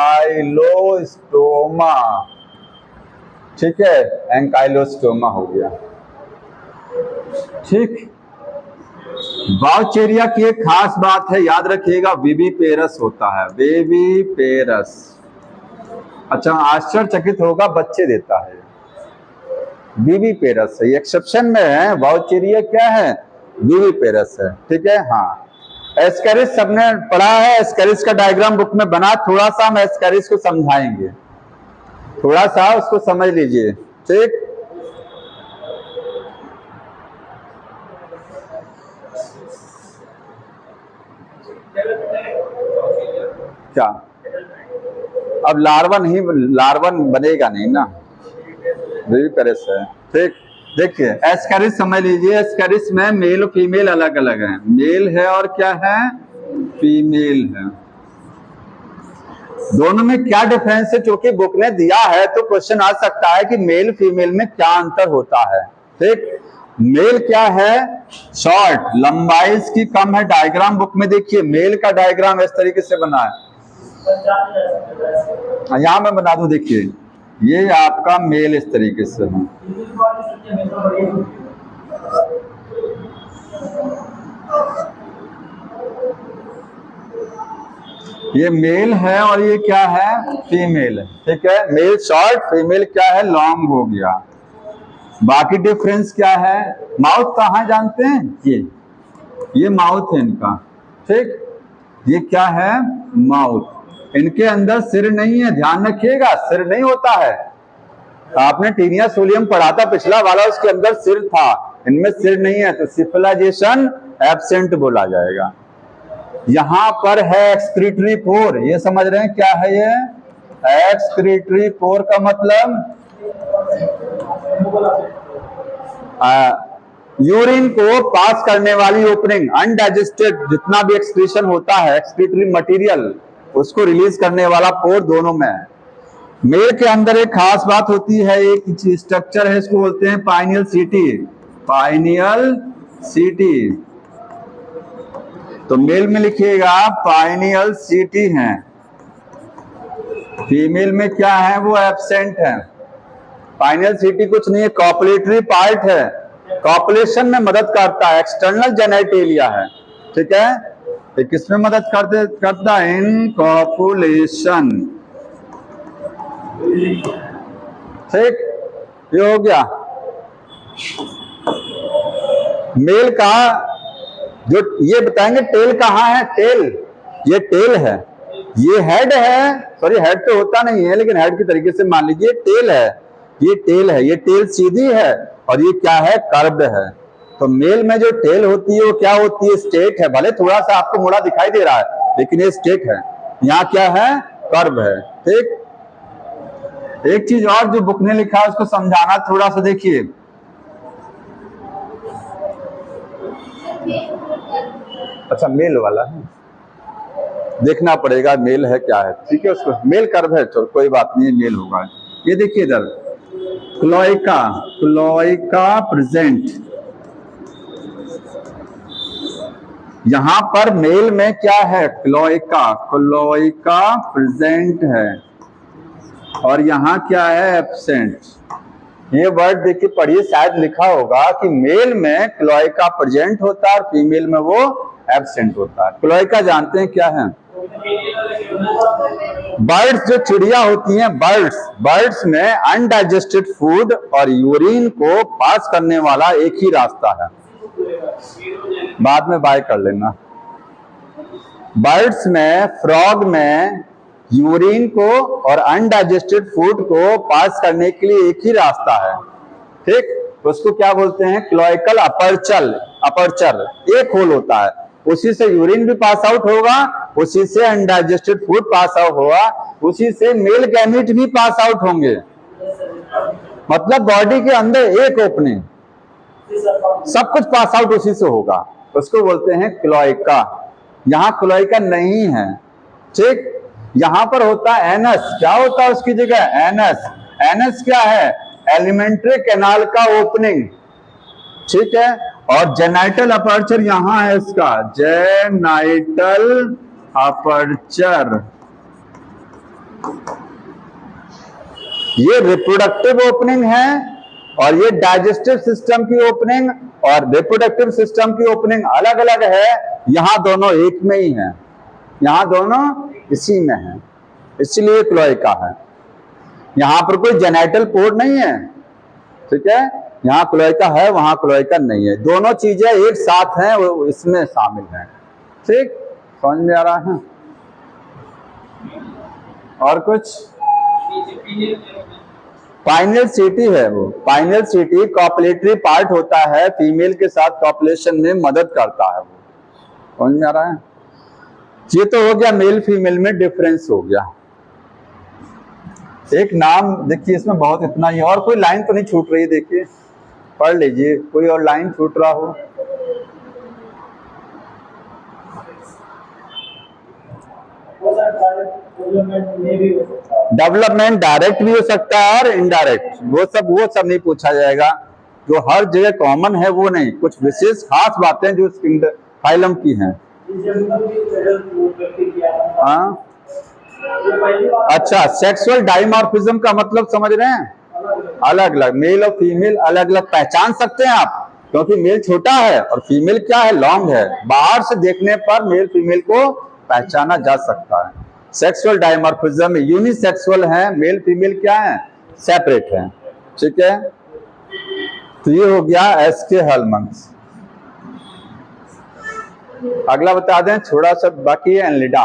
ठीक है, एंकाइलोस्टोमा हो गया। ठीक, वाउचेरिया की एक खास बात है, याद रखिएगा, विविपेरस होता है, विविपेरस। अच्छा, आश्चर्यचकित होगा, बच्चे देता है, विविपेरस है, एक्सेप्शन में है, वाउचेरिया क्या है, विविपेरस है, ठीक है। हाँ, एस्केरिस सबने पढ़ा है, एस्केरिस का डायग्राम बुक में बना, थोड़ा सा हम एस्केरिस को समझाएंगे, थोड़ा सा उसको समझ लीजिए, ठीक। क्या, अब लार्वा नहीं, लार्वा बनेगा नहीं ना, विविपेरस है, ठीक। देखिए एस्केरिस समझ लीजिए, एस्केरिस में मेल और फीमेल अलग अलग है, मेल है और क्या है, फीमेल है। दोनों में क्या डिफरेंस है, क्योंकि बुक ने दिया है तो क्वेश्चन आ सकता है कि मेल फीमेल में क्या अंतर होता है, ठीक। मेल क्या है, शॉर्ट, लंबाई इसकी कम है, डायग्राम बुक में देखिए मेल का डायग्राम इस तरीके से बना है, यहां मैं बना दूं, देखिए ये आपका मेल इस तरीके से है, ये मेल है और ये क्या है, फीमेल है, ठीक है। मेल शॉर्ट, फीमेल क्या है, लॉन्ग हो गया। बाकी डिफरेंस क्या है, माउथ कहाँ जानते हैं, ये माउथ है इनका, ठीक, ये क्या है, माउथ, इनके अंदर सिर नहीं है, ध्यान रखिएगा, सिर नहीं होता है, आपने टीनिया सोलियम पढ़ा था पिछला वाला, उसके अंदर सिर था, इनमें सिर नहीं है, तो सिफलाइजेशन एब्सेंट बोला जाएगा। यहां पर है एक्सक्रीटरी पोर, ये समझ रहे हैं क्या है, ये एक्सक्रीटरी पोर का मतलब यूरिन को पास करने वाली ओपनिंग, अनडाइजेस्टेड जितना भी एक्सक्रीशन होता है, एक्सक्रीटरी मटेरियल, उसको रिलीज करने वाला पोर दोनों में है। मेल के अंदर एक खास बात होती है, एक स्ट्रक्चर है, इसको बोलते हैं पाइनियल सीटी, पाइनियल सीटी, तो मेल में लिखिएगा पाइनियल सीटी है, फीमेल में क्या है, वो एब्सेंट है। पाइनियल सीटी कुछ नहीं है, कॉपुलेटरी पार्ट है, कॉपुलेशन में मदद करता है, एक्सटर्नल जेनेटेलिया है, ठीक है, तो किसमें मदद करता है, इन कॉपुलेशन, ठीक, ये हो गया। मेल का जो ये बताएंगे, टेल कहाँ है, टेल, ये टेल है, ये हेड है, सॉरी हेड तो होता नहीं है, लेकिन हेड की तरीके से मान लीजिए टेल है, ये टेल है, ये टेल सीधी है और ये क्या है, कर्व है। तो मेल में जो टेल होती है वो क्या होती है, स्ट्रेट है, भले थोड़ा सा आपको मुड़ा दिखाई दे रहा है, लेकिन ये स्ट्रेट है, यहाँ क्या है, कर्व है, ठीक। एक चीज और जो बुक ने लिखा है उसको समझाना थोड़ा सा, देखिए अच्छा मेल वाला है, देखना पड़ेगा मेल है क्या है, ठीक है, उसको मेल कर्व है, तो कोई बात नहीं, मेल होगा। ये देखिए इधर क्लोइका, क्लोइका प्रेजेंट, यहां पर मेल में क्या है, क्लोइका, क्लोइका प्रेजेंट है, और यहाँ क्या है, एब्सेंट। ये वर्ड देखिए पढ़िए, शायद लिखा होगा कि मेल में क्लोइका प्रेजेंट होता है और फीमेल में वो एब्सेंट होता है। क्लोइका जानते हैं क्या है, बर्ड्स, जो चिड़िया होती हैं, बर्ड्स में अनडाइजेस्टेड फूड और यूरिन को पास करने वाला एक ही रास्ता है, बाद में बाय कर लेना। बर्ड्स में, फ्रॉग में यूरिन को और अनडाइजेस्टेड फूड को पास करने के लिए एक ही रास्ता है, ठीक, उसको क्या बोलते हैं, क्लोइकल अपर्चर, अपर्चर एक होल होता है, उसी से यूरिन भी पास आउट होगा, उसी से अनडाइजेस्टेड फूड पास आउट होगा, उसी से मेल गैमीट भी पास आउट होंगे, मतलब बॉडी के अंदर एक ओपनिंग, सब कुछ पास आउट उसी से होगा, उसको बोलते हैं क्लोइका। यहां क्लोइका नहीं है, ठीक, यहां पर होता है एनस, क्या होता है उसकी जगह, एनस। एनस क्या है, एलिमेंट्री कैनाल का ओपनिंग, ठीक है, और जेनाइटल अपर्चर यहां है इसका, जेनाइटल अपर्चर, ये रिप्रोडक्टिव ओपनिंग है और ये डाइजेस्टिव सिस्टम की ओपनिंग और रिप्रोडक्टिव सिस्टम की ओपनिंग अलग अलग है। यहां दोनों एक में ही है, यहां दोनों इसी में है, इसलिए क्लोएका है। यहां पर कोई जेनिटल पोर्ट नहीं है, ठीक है, यहां क्लोएका है, वहां क्लोएका नहीं है, दोनों चीजें एक साथ हैं, वो इसमें शामिल हैं। ठीक, समझ में आ रहा है? और कुछ? पाइनियल सिटी है, वो पाइनियल सिटी कॉपुलेटरी पार्ट होता है, फीमेल के साथ कॉपुलेशन में मदद करता है, वो समझ में आ रहा है? ये तो हो गया मेल फीमेल में डिफरेंस हो गया। एक नाम देखिए, इसमें बहुत इतना ही, और कोई लाइन तो नहीं छूट रही, देखिए पढ़ लीजिए, कोई और लाइन छूट रहा हो। डेवलपमेंट डायरेक्ट भी हो सकता है और इनडायरेक्ट, वो सब नहीं पूछा जाएगा। जो हर जगह कॉमन है वो नहीं, कुछ विशेष खास बातें जो फाइलम की हैं। हाँ, अच्छा, सेक्सुअल डाइमॉर्फिज्म का मतलब समझ रहे हैं? अलग अलग मेल और फीमेल अलग अलग पहचान सकते हैं आप, क्योंकि मेल छोटा है और फीमेल क्या है, लॉन्ग है। बाहर से देखने पर मेल फीमेल को पहचाना जा सकता है। सेक्सुअल डाइमॉर्फिज्म यूनिसेक्सुअल है, मेल फीमेल क्या है, सेपरेट है। ठीक है, तो ये हो गया एसके हेलमंस। अगला बता दें, थोड़ा सा बाकी है एनिलिडा,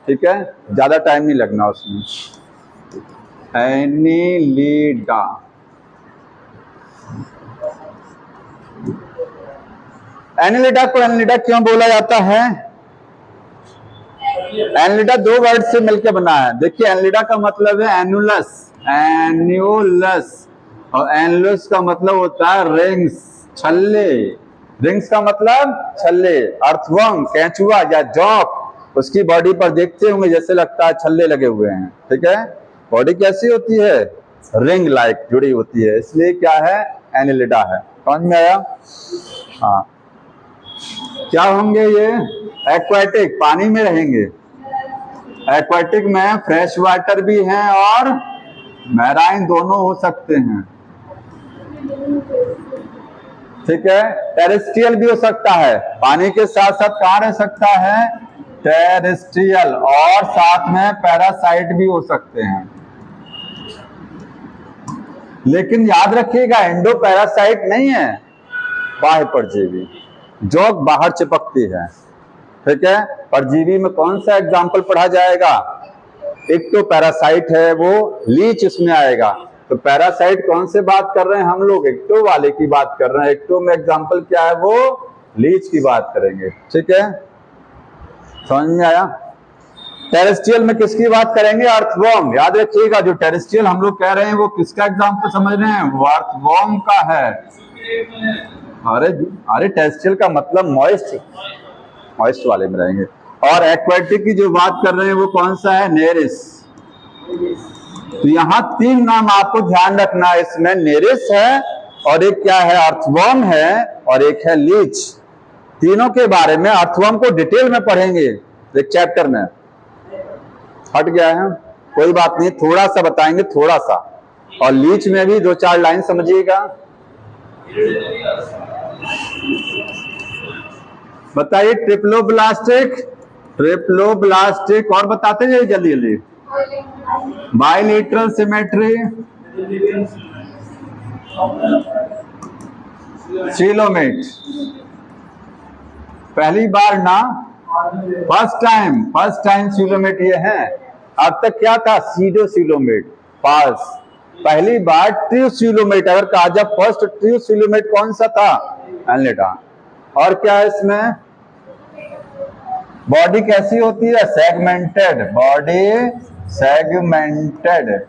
ठीक है, ज्यादा टाइम नहीं लगना उसमें। एनिलिडा, एनिलिडा को एनिलिडा क्यों बोला जाता है? एनिलिडा दो वर्ड से मिलकर बना है। देखिए, एनिलिडा का मतलब है एनुलस, एन्यूलस, और एनुलस का मतलब होता है रिंग्स, छल्ले। रिंग्स का मतलब छल्ले। अर्थवर्म, केंचुआ या जॉक, उसकी बॉडी पर देखते होंगे जैसे लगता है छल्ले लगे हुए हैं, ठीक है। बॉडी कैसी होती है, रिंग लाइक जुड़ी होती है, इसलिए क्या है, एनिलिडा है। समझ में आया? हाँ, क्या होंगे ये? एक्वाटिक, पानी में रहेंगे। एक्वाटिक में फ्रेश वाटर भी हैं और मैराइन दोनों हो सकते हैं, ठीक है। टेरेस्ट्रियल भी हो सकता है, पानी के साथ साथ कहाँ रह सकता है, टेरेस्ट्रियल, और साथ में पैरासाइट भी हो सकते हैं। लेकिन याद रखिएगा, एंडो पैरासाइट नहीं है, बाह्य परजीवी, जो बाहर चिपकती है, ठीक है। परजीवी में कौन सा एग्जाम्पल पढ़ा जाएगा? एक्टो पैरासाइट है वो, लीच इसमें आएगा। तो पैरासाइट कौन से बात कर रहे हैं हम लोग? एक्टो वाले की बात कर रहे हैं। एक्टो में एग्जाम्पल क्या है, वो लीच की बात करेंगे, ठीक है। समझ में आया? टेरेस्ट्रियल में किसकी बात करेंगे? अर्थवर्म। याद रखिएगा, जो टेरेस्ट्रियल हम लोग कह रहे हैं वो किसका एग्जाम्पल समझ रहे हैं, वो अर्थवर्म का है। अरे टेरेस्ट्रियल का मतलब मॉइस्ट, मॉइस्ट वाले में रहेंगे। और एक्वाटिक की जो बात कर रहे हैं वो कौन सा है, नेरिस। तो यहाँ तीन नाम आपको ध्यान रखना है, इसमें नेरिस है और एक क्या है, अर्थवर्म है, और एक है लीच। तीनों के बारे में, अर्थवर्म को डिटेल में पढ़ेंगे एक चैप्टर में, हट गया है, कोई बात नहीं, थोड़ा सा बताएंगे, थोड़ा सा। और लीच में भी दो चार लाइन समझिएगा। बताइए, ट्रिप्लोब्लास्टिक, ट्रिप्लोब्लास्टिक, और बताते जाइए जल्दी जल्दी। Bilateral symmetry, coelomate. पहली बार ना, फर्स्ट टाइम सीलोमेट ये है। अब तक क्या था, सीडो सीलोमेट, पास। पहली बार ट्रू सीलोमेट, अगर कहा जाए फर्स्ट ट्रू सीलोमेट कौन सा था, एनिलिडा। और क्या है इसमें, बॉडी कैसी होती है, सेगमेंटेड, बॉडी सेगमेंटेड।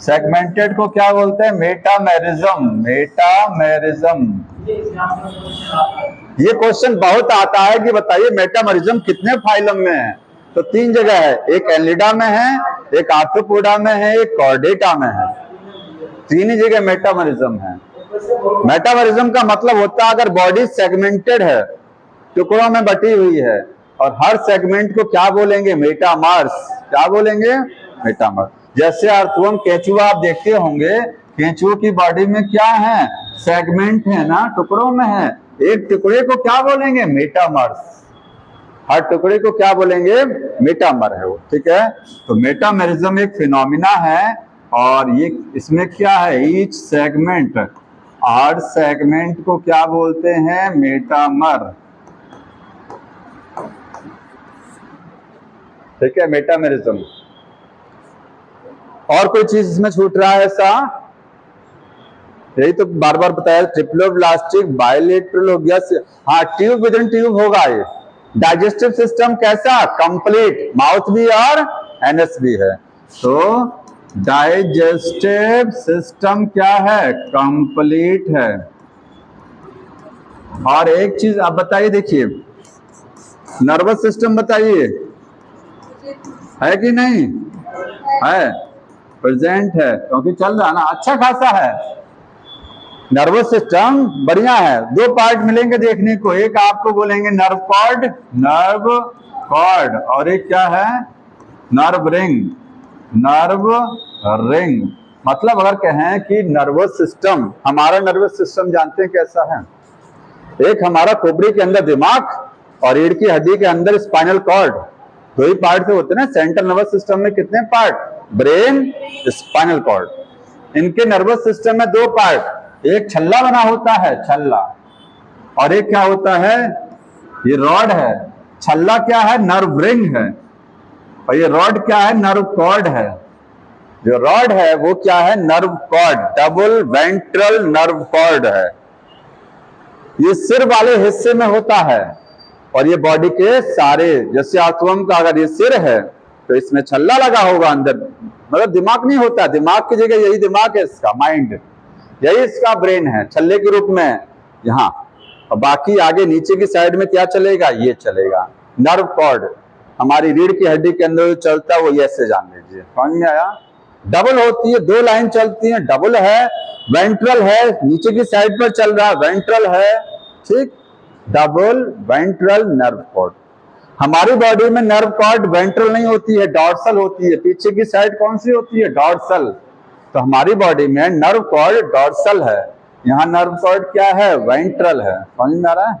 सेगमेंटेड को क्या बोलते हैं, मेटामेरिज्म, मेटामेरिज्म। ये क्वेश्चन बहुत आता है कि बताइए मेटामेरिज्म कितने फाइलम में है, तो तीन जगह है, एक एनिलिडा में है, एक आर्थ्रोपोडा में है, एक कॉर्डेटा में है, तीन ही जगह मेटामेरिज्म है। मेटामेरिज्म का मतलब होता है अगर बॉडी सेगमेंटेड है, टुकड़ों में बटी हुई है, और हर सेगमेंट को क्या बोलेंगे? मेटामर्स। क्या बोलेंगे? मेटामर्स। जैसे अर्थवर्म केंचुआ आप देखते होंगे, केंचुओं की बॉडी में क्या है? सेगमेंट है ना, टुकड़ों में है। एक टुकड़े को क्या बोलेंगे? मेटामर्स। हर टुकड़े को क्या बोलेंगे? मेटामर है वो, ठीक है। तो मेटामरिज्म एक फिनोमिना है, और ये इसमें क्या है? ईच सेगमेंट, हर सेगमेंट को क्या बोलते हैं? मेटामर, ठीक है, मेटामरिज्म। और कोई चीज इसमें छूट रहा है ऐसा? यही तो बार बार बताया, ट्रिप्लोब्लास्टिक, बायलेटरल हो गया। हाँ, ट्यूब विद इन ट्यूब होगा ये। डाइजेस्टिव सिस्टम कैसा? कंप्लीट, माउथ भी और एनएस भी है। तो डाइजेस्टिव सिस्टम क्या है? कंप्लीट है। और एक चीज आप बताइए, देखिए नर्वस सिस्टम बताइए, है कि नहीं है? प्रेजेंट है, क्योंकि चल रहा ना, अच्छा खासा है। नर्वस सिस्टम बढ़िया है। दो पार्ट मिलेंगे देखने को, एक आपको बोलेंगे नर्व कॉर्ड, नर्व कॉर्ड, और एक क्या है? Nerve ring, nerve ring. मतलब अगर कहें कि नर्वस सिस्टम, हमारा नर्वस सिस्टम जानते हैं कैसा है? एक हमारा खोपड़ी के अंदर दिमाग और रीढ़ की हड्डी के अंदर स्पाइनल कॉर्ड, दो ही पार्ट से होते हैं ना। सेंट्रल नर्वस सिस्टम में कितने पार्ट? Brain, spinal cord. इनके नर्वस सिस्टम में दो पार्ट, एक छल्ला बना होता है, छल्ला, और एक क्या होता है? ये रॉड है। छल्ला क्या है? नर्व रिंग है, और ये रॉड क्या है? नर्व कॉर्ड है। जो रॉड है वो क्या है? Nerve cord, double ventral nerve cord है। ये सिर वाले हिस्से में होता है, और ये बॉडी के सारे, जैसे अर्थवर्म का अगर ये सिर है तो इसमें छल्ला लगा होगा अंदर, मतलब दिमाग नहीं होता, दिमाग की जगह यही दिमाग है इसका, माइंड, यही इसका ब्रेन है, छल्ले के रूप में यहाँ। और बाकी आगे नीचे की साइड में क्या चलेगा? ये चलेगा नर्व कॉर्ड। हमारी रीढ़ की हड्डी के अंदर जो चलता है वो ये ऐसे जान लीजिए, समझ में आया? डबल होती है, दो लाइन चलती है, डबल है, वेंट्रल है, नीचे की साइड पर चल रहा है, वेंट्रल है, ठीक, डबल वेंट्रल नर्व कॉर्ड। हमारी बॉडी में नर्व कॉर्ड वेंट्रल नहीं होती है, डॉर्सल होती है। पीछे की साइड कौन सी होती है? डॉर्सल। तो हमारी बॉडी में नर्व कॉर्ड डॉर्सल है, यहाँ नर्व कॉर्ड क्या है? वेंट्रल है। समझ में आ रहा है?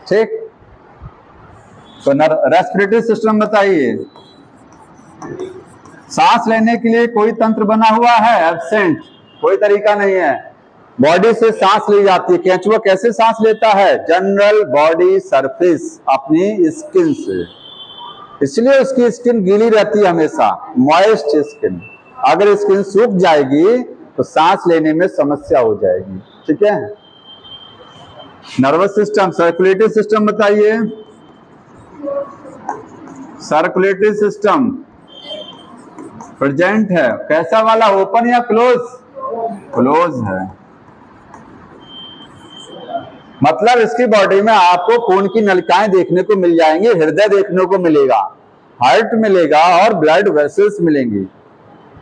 ठीक। तो रेस्पिरेटरी सिस्टम बताइए। सांस लेने के लिए कोई तंत्र बना हुआ है? एब्सेंट, कोई तरीका नहीं है। बॉडी से सांस ली जाती है। केंचुआ कैसे सांस लेता है? जनरल बॉडी सरफेस, अपनी स्किन से, इसलिए उसकी स्किन गीली रहती है हमेशा, मॉइस्ट स्किन। अगर स्किन सूख जाएगी तो सांस लेने में समस्या हो जाएगी, ठीक है। नर्वस सिस्टम, सर्कुलेटरी सिस्टम बताइए। सर्कुलेटरी सिस्टम प्रेजेंट है, कैसा वाला? ओपन या क्लोज? क्लोज है। मतलब इसकी बॉडी में आपको खून की नलिकाएं देखने को मिल जाएंगी, हृदय देखने को मिलेगा, हार्ट मिलेगा, और ब्लड वेसल्स मिलेंगी।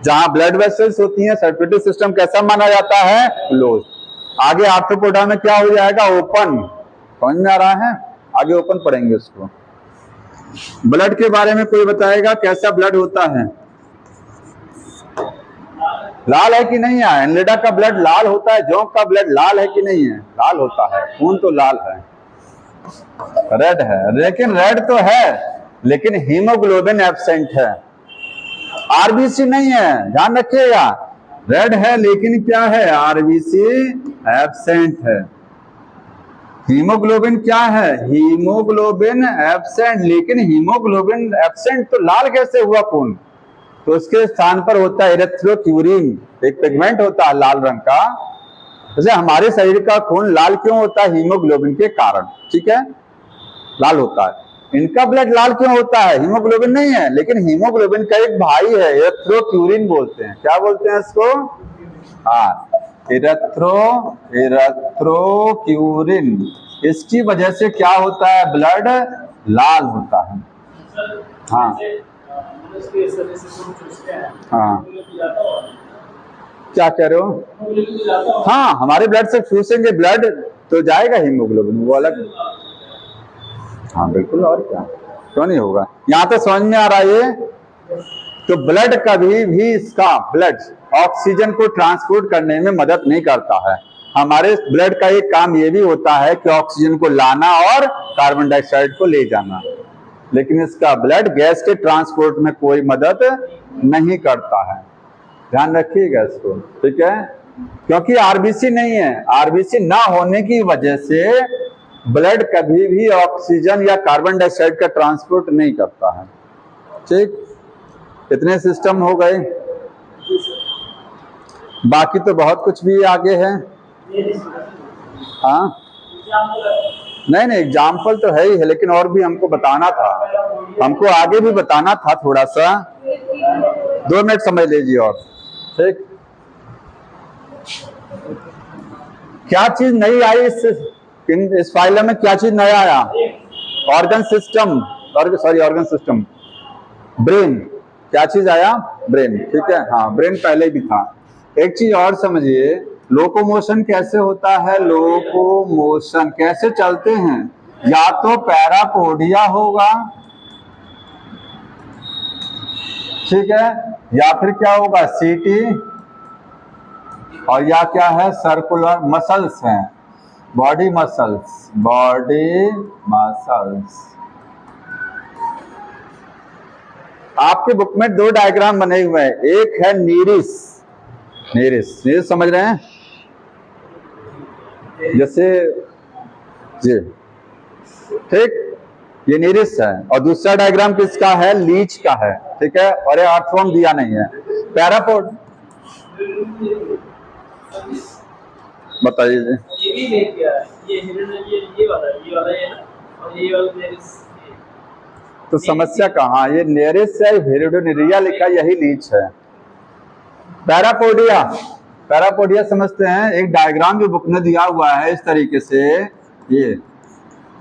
जहां ब्लड वेसल्स होती हैं, सर्कुलेटरी सिस्टम कैसा माना जाता है? क्लोज। आगे आर्थ्रोपोडा में क्या हो जाएगा? ओपन। समझ में आ रहा है? आगे ओपन पढ़ेंगे उसको। ब्लड के बारे में कोई बताएगा कैसा ब्लड होता है? लाल है कि नहीं है? एनलिडा का ब्लड लाल होता है, जोंक का ब्लड लाल है कि नहीं है? लाल होता है, खून तो लाल है, रेड है। लेकिन रेड तो है, लेकिन हीमोग्लोबिन एब्सेंट है, आरबीसी नहीं है, ध्यान रखिएगा। रेड है लेकिन क्या है? आरबीसी एब्सेंट है। हीमोग्लोबिन क्या है? Haemoglobin absent. लेकिन हीमोग्लोबिन एब्सेंट तो लाल कैसे हुआ खून? तो उसके स्थान पर होता है एरिथ्रोक्यूरिन, एक पिगमेंट होता है लाल रंग का। जैसे हमारे शरीर का खून लाल क्यों होता है? हीमोग्लोबिन के कारण, ठीक है, लाल होता है। इनका ब्लड लाल क्यों होता है? हीमोग्लोबिन नहीं है, लेकिन हीमोग्लोबिन का एक भाई है, एरिथ्रोक्यूरिन बोलते हैं। क्या बोलते हैं इसको? हाँ, एरिथ्रोक्यूरिन। इसकी वजह से क्या होता है? ब्लड लाल होता है। हाँ हाँ, क्या कह रहे हो? हाँ, हमारे ब्लड से चूसेंगे ब्लड तो जाएगा हीमोग्लोबिन, वो अलग। हाँ बिल्कुल, और क्या, क्यों नहीं होगा। यहाँ तो समझ में आ रहा है ये। तो ब्लड कभी भी इसका ब्लड ऑक्सीजन को ट्रांसपोर्ट करने में मदद नहीं करता है। हमारे ब्लड का एक काम ये भी होता है कि ऑक्सीजन को लाना और कार्बन डाइऑक्साइड को ले जाना, लेकिन इसका ब्लड गैस के ट्रांसपोर्ट में कोई मदद नहीं करता है। ध्यान रखिएगा इसको, ठीक है, क्योंकि आरबीसी नहीं है। आरबीसी ना होने की वजह से ब्लड कभी भी ऑक्सीजन या कार्बन डाइऑक्साइड का ट्रांसपोर्ट नहीं करता है। ठीक, इतने सिस्टम हो गए, बाकी तो बहुत कुछ भी आगे है। हाँ नहीं नहीं, एग्जाम्पल तो है ही है, लेकिन और भी हमको बताना था, हमको आगे भी बताना था थोड़ा सा। 2 मिनट समझ लीजिए और। ठीक, क्या चीज नई आई इस फाइल में, क्या चीज नया आया? Organ system, sorry organ system, brain. क्या चीज आया? ब्रेन, ठीक है। हाँ, ब्रेन पहले भी था। एक चीज और समझिए, लोकोमोशन कैसे होता है? लोकोमोशन कैसे चलते हैं? या तो पैरापोडिया होगा, ठीक है, या फिर क्या होगा? सीटी, और या क्या है? सर्कुलर मसल्स हैं, बॉडी मसल्स, बॉडी मसल्स। आपके बुक में 2 डायग्राम बने हुए हैं, एक है नीरिस, नीरिस समझ रहे हैं, जैसे जी, ठीक, ये नीरिस है। और दूसरा डायग्राम किसका है? लीच का है, ठीक है। और ये अर्थवर्म दिया नहीं है। पैरापोड बताइए जी। ये भी ले दिया है, ये वाला है ना, और ये वाला नीरिस। तो समस्या कहाँ? ये नेरिस है, हिरुडोनिरिया लिखा, यही लीच है। पैरापोडिया, पैरापोडिया समझते हैं, एक डायग्राम जो बुक में दिया हुआ है इस तरीके से, ये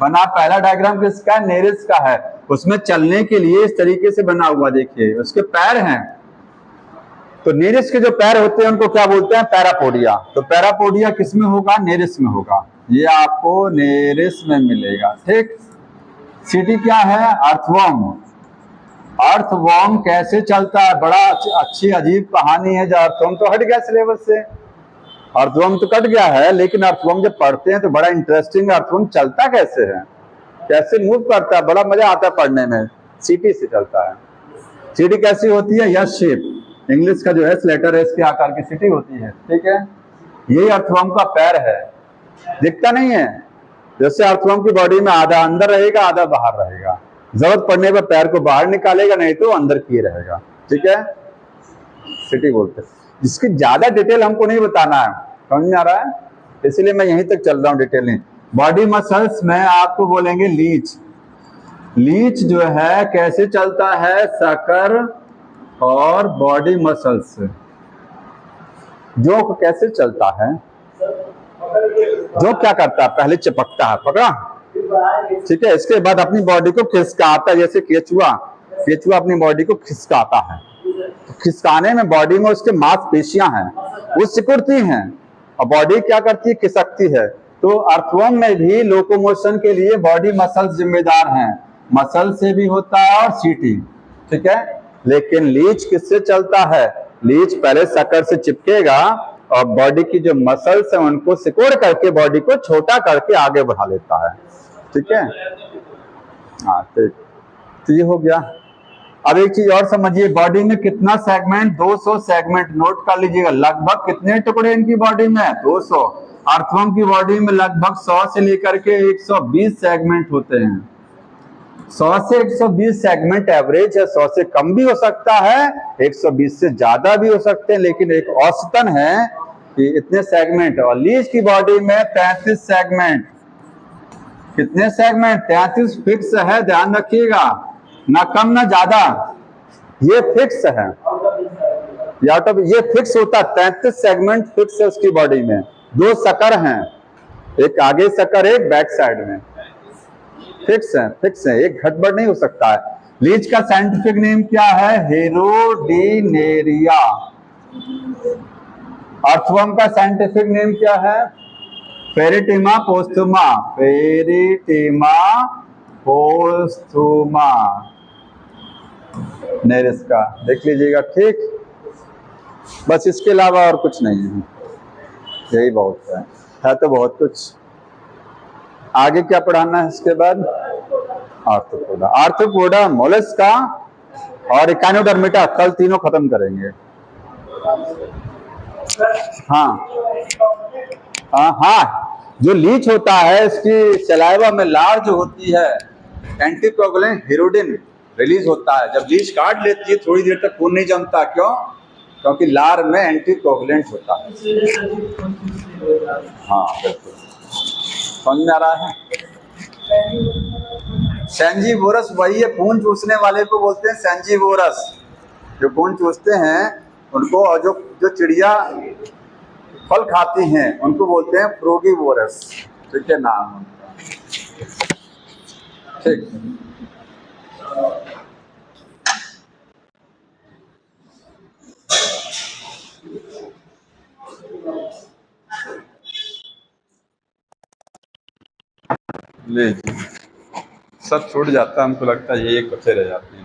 बना। पहला डायग्राम किसका? नेरिस का है। उसमें चलने के लिए इस तरीके से बना हुआ, देखिए उसके पैर हैं। तो नेरिस के जो पैर होते हैं उनको क्या बोलते हैं? पैरापोडिया। तो पैरापोडिया किस में होगा? नेरिस में होगा। ये आपको नेरिस में मिलेगा, ठीक। सीटी क्या है? अर्थवर्म। अर्थवर्म कैसे चलता है? बड़ा अच्छी अजीब कहानी है। जो अर्थवर्म तो हट गया सिलेबस से, अर्थवर्म तो कट गया है, लेकिन अर्थवर्म जब पढ़ते हैं तो बड़ा इंटरेस्टिंग। अर्थवर्म चलता कैसे है, कैसे मूव करता है, बड़ा मजा आता है पढ़ने में। सीटी से चलता है। सीटी कैसी होती है? यस शेप, इंग्लिश का जो है लेटर एस के आकार की सीटी होती है, ठीक है। यही अर्थवर्म का पैर है, दिखता नहीं है। जैसे अर्थवर्म की बॉडी में आधा अंदर रहेगा, आधा बाहर रहेगा। जरूरत पड़ने पर पैर को बाहर निकालेगा, नहीं तो अंदर किए रहेगा, ठीक है। सीटी बोलते हैं। जिसकी ज्यादा डिटेल हमको नहीं बताना है, समझ में आ रहा है, इसलिए मैं यहीं तक चल रहा हूँ डिटेल नहीं। बॉडी मसल्स में आपको बोलेंगे लीच। लीच जो है कैसे चलता है? सकर और बॉडी मसल्स से। जो कैसे चलता है? जो क्या करता है? पहले चिपकता है, पकड़ा, ठीक है। इसके बाद अपनी बॉडी को खिसकाता है, जैसे केचुआ, केचुआ अपनी बॉडी को खिसकाता है। तो खिसकाने में बॉडी में उसके मांसपेशियां हैं, वो सिकुड़ती हैं, और बॉडी क्या करती है? खिसकती है। तो अर्थवर्म में भी लोकोमोशन के लिए बॉडी मसल्स जिम्मेदार हैं। मसल से भी होता है और सीटी, ठीक है। लेकिन लीच किससे चलता है? लीच पहले सकर से चिपकेगा और बॉडी की जो मसल्स है उनको सिकोड़ करके बॉडी को छोटा करके आगे बढ़ा लेता है, ठीक है। हाँ ठीक, तो ये हो गया। अब एक चीज और समझिए, बॉडी में कितना सेगमेंट? 200 सेगमेंट, नोट कर लीजिएगा। लगभग कितने टुकड़े इनकी बॉडी में? 200। अर्थवर्म की बॉडी में लगभग 100 से लेकर के 120 सेगमेंट होते हैं। 100 से 120 सेगमेंट एवरेज है, 100 से कम भी हो सकता है, 120 से ज्यादा भी हो सकते हैं, लेकिन एक औसतन है कि इतने सेगमेंट। और लीच की बॉडी में 33 सेगमेंट। कितने सेगमेंट? 33 फिक्स है, ध्यान रखिएगा, ना कम ना ज्यादा, ये फिक्स है। या तो ये फिक्स होता है, 33 सेगमेंट फिक्स है उसकी बॉडी में। 2 सकर हैं, एक आगे सकर, एक बैक साइड में, फिक्स है, फिक्स है, एक घटबड़ नहीं हो सकता है। लीच का साइंटिफिक नेम क्या है? हिरुडीनेरिया। अर्थवर्म का साइंटिफिक नेम क्या है? पेरिटीमा पोस्टुमा, पेरिटीमा पोस्थुमा नेरिस का देख लीजिएगा, ठीक। बस इसके अलावा और कुछ नहीं है, यही बहुत है तो बहुत कुछ। आगे क्या पढ़ाना है इसके बाद? आर्थ्रोपोडा, आर्थ्रोपोडा, मोलस्का और इकाइनोडर्मिटा, कल तीनों खत्म करेंगे। हाँ हाँ हाँ, जो लीच होता है इसकी सलाइवा में लार जो होती है, एंटीकोगुलेंट हिरोडिन रिलीज होता है। जब लीच काट लेती है थोड़ी देर तक खून नहीं जमता, क्यों? क्योंकि लार में एंटीकोगुलेंट होता है। हाँ बिल्कुल, समझ में आ रहा है? सेंजीवोरस वही है, खून चूसने वाले को बोलते हैं सेंजीवोरस। जो खून चूसते हैं उनको, और जो जो चिड़िया फल खाती हैं उनको बोलते हैं फ्रूगीवोरस। ठीक है, नाम उनका। ठीक, लीजिए, सब छूट जाता है, हमको लगता है ये एक बचे रह जाते हैं।